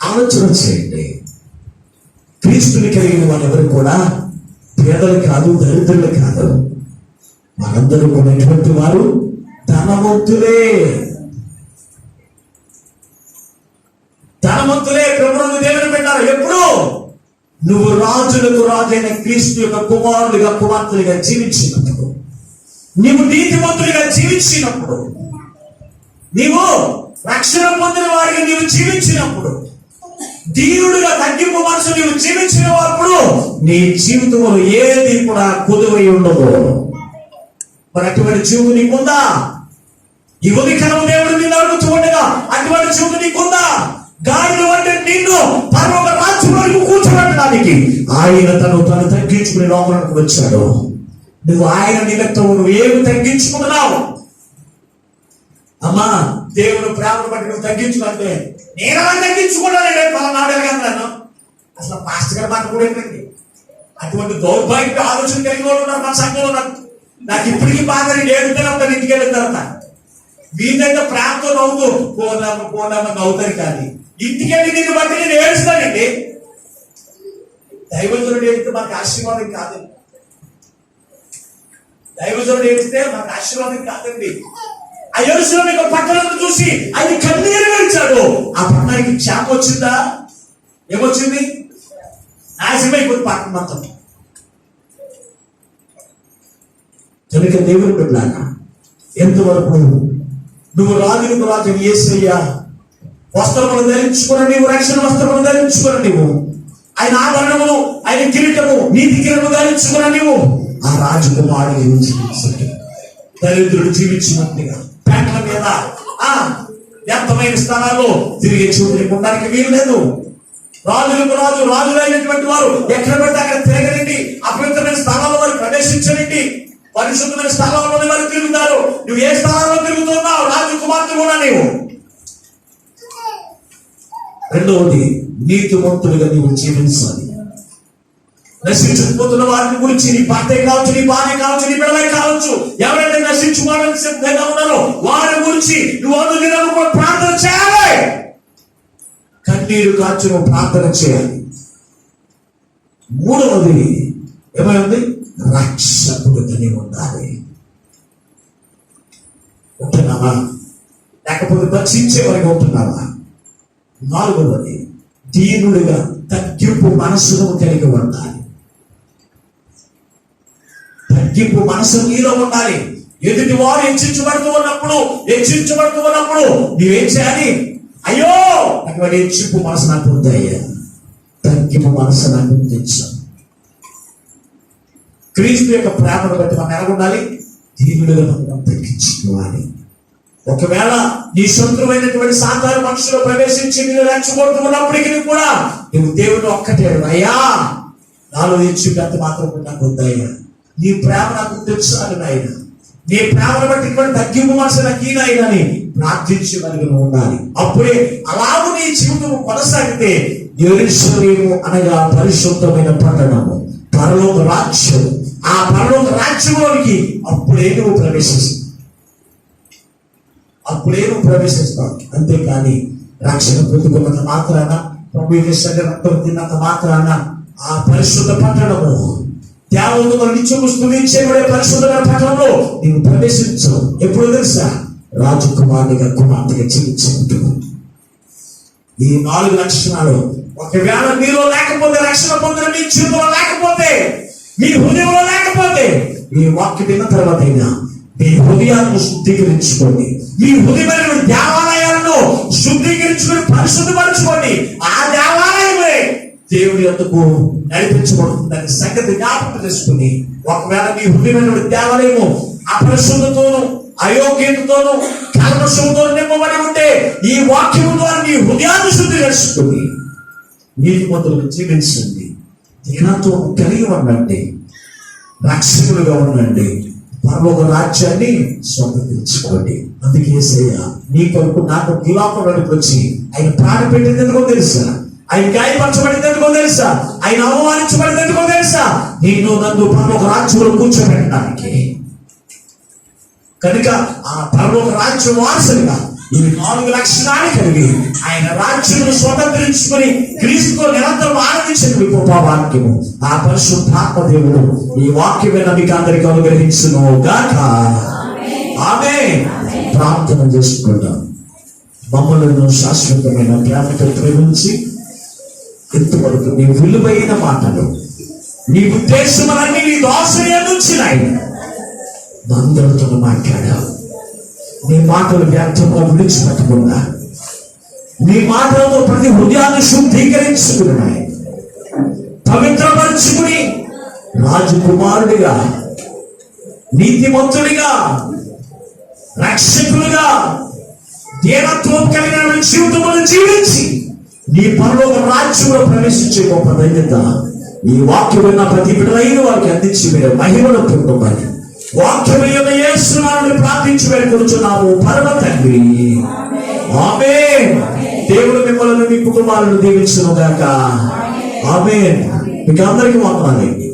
ఆలోచన చేయండి. క్రీస్తుని కలిగిన వాళ్ళెవరు కూడా పేదలు కాదు, దరిద్రులు కాదు. మనందరూ ఉన్నటువంటి వారు ధనవంతులే. ప్రభువును దేవుని పెట్టారు. ఎప్పుడు నువ్వు రాజులకు రాజైన క్రీస్తు యొక్క కుమారులుగా కుమార్తెలుగా జీవించినప్పుడు, నీవు నీతిమంతులుగా జీవించినప్పుడు, నీవు రక్షణ పొందిన వారిగా నీవు జీవించినప్పుడు, దీనుడుగా తగ్గింపు మనసు నీవు జీవించినప్పుడు నీ జీవితంలో ఏది కూడా కొదువై ఉండదు. మరి అటువంటి జీవితం నీకుందా? ఈ ఉదయకాలం దేవుడు నిన్ను అడుగుతూ ఉండగా అటువంటి జీవితం నీకుందా? గాడిలో అంటే నిన్ను పరలోక రాజ్యంలో కూర్చోబెట్టడానికి ఆయన తను తగ్గించుకునే లోపలకు వచ్చాడు. నువ్వు ఆయన నిమిత్తం నువ్వు ఏమి తగ్గించుకున్నావు? అమ్మా, దేవుడు ప్రేమను బట్టి నువ్వు తగ్గించుకుంటే నేనలా తగ్గించుకున్నానండి పలానాడు ఎలాగన్నాను. అసలు పాస్టర్ గారు మాట కూడా ఏంటండి? అటువంటి దౌర్భాగ్య ఆలోచన కలిగిన వాళ్ళు ఉన్నారు మన సంఘంలో. నాకు ఇప్పటికీ బాగా నేను ఏడుతాను ఇంటికి వెళ్ళిన తర్వాత వీళ్ళంతా ప్రేమతో నవ్వుతూ పోదామని నవ్వుతారు. కానీ ఇంటికి వెళ్ళి దీన్ని బట్టి నేను ఏడుస్తానండి. దైవజనుడు ఏడితే మనకు ఆశీర్వాదం కాదండి. దైవజనుడు ఏడిస్తే మనకు ఆశీర్వాదం కాదండి. ఆ యెరూషలేము పట్టణాలను చూసి ఆయన కన్నీరు విడిచాడు. ఆ పట్టణానికి క్షేమం వచ్చిందా? ఏమొచ్చింది? నాశనమైపోయింది పట్టణం మొత్తం. కనుక దేవుని బిడ్డలారా, ఎంతవరకు నువ్వు రాజులకు రాజు యేసయ్య వస్త్రములు ధరించుకున్న నీవు, రక్షణ వస్త్రములు ధరించుకున్న నీవు, ఆయన ఆభరణములు, ఆయన కిరీటము, నీతి కిరీటము ధరించుకున్న నీవు ఆ రాజకుమారుడు జీవించండి. దరిద్రుడు జీవించినట్టుగా పేటల మీద వ్యర్థమైన స్థలాల్లో తిరిగి చూపు ఉండడానికి వీలు లేదు. రాజులకు రాజు, రాజులైనటువంటి వారు ఎక్కడ పడితే అక్కడ తిరగనండి. అపవిత్రమైన స్థలాల్లో వారు ప్రవేశించనండి. పరిశుద్ధమైన స్థలాల్లో వారు తిరుగుతారు. నువ్వు ఏ స్థలాల్లో తిరుగుతున్నావు? రాజు కుమార్తె కూడా నీవు. రెండవది, నీతిమంతులుగా నీవు జీవించాలి. నశించుకుపోతున్న వారిని గురించి నీ భర్తే కావచ్చు, నీ భార్య కావచ్చు, నీ బిడ్డలే కావచ్చు, ఎవరైతే నశించుకోవడానికి సిద్ధంగా ఉన్నారో వారి గురించి నువ్వు అనుదినము కూడా ప్రార్థన చేయాలి. కన్నీరు కాచి నువ్వు ప్రార్థన చేయాలి. మూడవది ఏమైంది? రక్షకుడిగా నీవు ఉండాలి. ఉంటున్నావా? లేకపోతే రక్షించే వరకు ఉంటున్నావా? నాలుగవది, దీనుడిగా తగ్గింపు మనసును కలిగి ఉండాలి. తగ్గింపు మనసు నీలో ఉండాలి. ఎదుటి వారు హెచ్చించబడుతూ ఉన్నప్పుడు నీవేం చేయాలి? అయ్యో అటువంటి హెచ్చింపు మనసు నాకు ఉందయ్యా, తగ్గింపు మనసు నాకు తెచ్చాను. క్రీస్తు యొక్క ప్రేమను బట్టి మనం ఎలా ఉండాలి? దీనుడిగా మనం తగ్గించుకోవాలి. ఒకవేళ నీ శత్రువైనటువంటి సాధారణ మనుషులు ప్రవేశించి నేను రెచ్చగొడుతున్నప్పటికీ కూడా నువ్వు దేవుడు ఒక్కటే, అయ్యా నాలో హెచ్చింపు మాత్రం నాకు ఉందయ్యా, నీ ప్రేమ నాకు తెచ్చాలి నాయన, నీ ప్రేమను బట్టి ఇటువంటి తగ్గింపు మనసు నాకు ఈయన అని ప్రార్థించగలిగి ఉండాలి. అప్పుడే అలాగూ నీ జీవితం కొనసాగితే యెరూషలేము అనగా పరిశుద్ధమైన పట్టణము, పరలోక రాజ్యం, ఆ పరలోక రాజ్యంలోనికి అప్పుడే నువ్వు ప్రవేశిస్తావు. అప్పుడే నువ్వు ప్రవేశిస్తావు. అంతేకాని రక్షణ పొందుకున్నంత మాత్రాన, ప్రభు యొక్క శరీర రక్తం తిన్నంత మాత్రాన ఆ పరిశుద్ధ పట్టణము త్యాగంతో నిత్యము స్తుతించబడే పరిశుద్ధమైన పట్టణంలో నీవు ప్రవేశించవు. ఎప్పుడు తెలుసా? రాజకుమారుడిగా, కుమార్తెగా జీవించుకుంటూ. ఈ 4 లక్షణాలు ఒకవేళ మీలో లేకపోతే, రక్షణ పొందిన మీ జీవితంలో లేకపోతే, మీ హృదయంలో లేకపోతే, ఈ వాక్యం విన్న తర్వాత అయినా మీ హృదయాలను శుద్ధీకరించుకోండి. మీ హృదయమైన దేవాలయాలను శుద్ధీకరించుకొని పరిశుద్ధపరచుకోండి. ఆ దేవాలయమే దేవుడి యొద్దకు నడిపించబడుతుందని సంగతి జ్ఞాపకం చేసుకుని, ఒకవేళ మీ హృదయమైన దేవాలయము అపరిశుద్ధతోను, అయోగ్యతతోను, కల్మషంతో నింపబడి ఉంటే, ఈ వాక్యము ద్వారా మీ హృదయాన్ని శుద్ధి చేసుకుని నీతిమంతులకు జీవించండి. దీనత్వం కలిగి ఉండండి. రక్షకులుగా ఉండండి. పరలోక రాజ్యాన్ని స్వాగతించుకోండి. అందుకే యేసయ్య నీ కొరకు నాకు దివాపడానికి వచ్చి ఆయన ప్రాణ పెట్టింది ఎందుకో తెలుసా? ఆయన గాయపరచబడింది ఎందుకో తెలుసా? ఆయన అవమానించబడింది ఎందుకో తెలుసా? నేను నన్ను పరలోక రాజ్యంలో కూర్చోబెట్టడానికి. కనుక ఆ పరలోక రాజ్యం వారసులుగా ఈ 4 లక్షణాలు కలిగి ఆయన రాజ్యం స్వతంత్రించుకుని క్రీస్తుతో నిరంతరం ఆనందించిన గొప్ప వాక్యము ఆ పరిశుద్ధాత్మ దేవుడు ఈ వాక్యమైన మీకు అందరికీ అనుగ్రహించును గాక. ఆమేన్. ప్రార్థన చేసుకుందాం. మమ్మలను శాశ్వతమైన ప్రేమతో ప్రేమించి ఇంతవరకు నీ విలువైన మాటలు, నీ ఉద్దేశములన్నీ నీ దోషని అందించినాయి. అందరితో మాట్లాడావు. నీ మాటలు వ్యర్థంగా విడిచిపెట్టకుండా, నీ మాటలతో ప్రతి హృదయాన్ని శుద్ధీకరించుకున్నాయి, పవిత్రపరుచుకుని రాజకుమారుడిగా, నీతిమంతుడిగా, రక్షకులుగా, దీనత్వం కలిగిన జీవితములను జీవించి నీ పరలోక రాజ్యంలో ప్రవేశించే గొప్ప ధన్యత ఈ వాక్యం విన్న ప్రతి బిడ్డలైన వారికి అందించి మీరు మహిమను పొందమని వాక్యం యొక్క యేసు నామమున ప్రార్థించి వేడుకొనుచున్నాము పరమ తండ్రి. ఆమేన్. దేవుడు మిమ్మల్ని మీ కుటుంబాలను దీవించును గాక. ఆమేన్. మీకు అందరికీ వందనాలండి.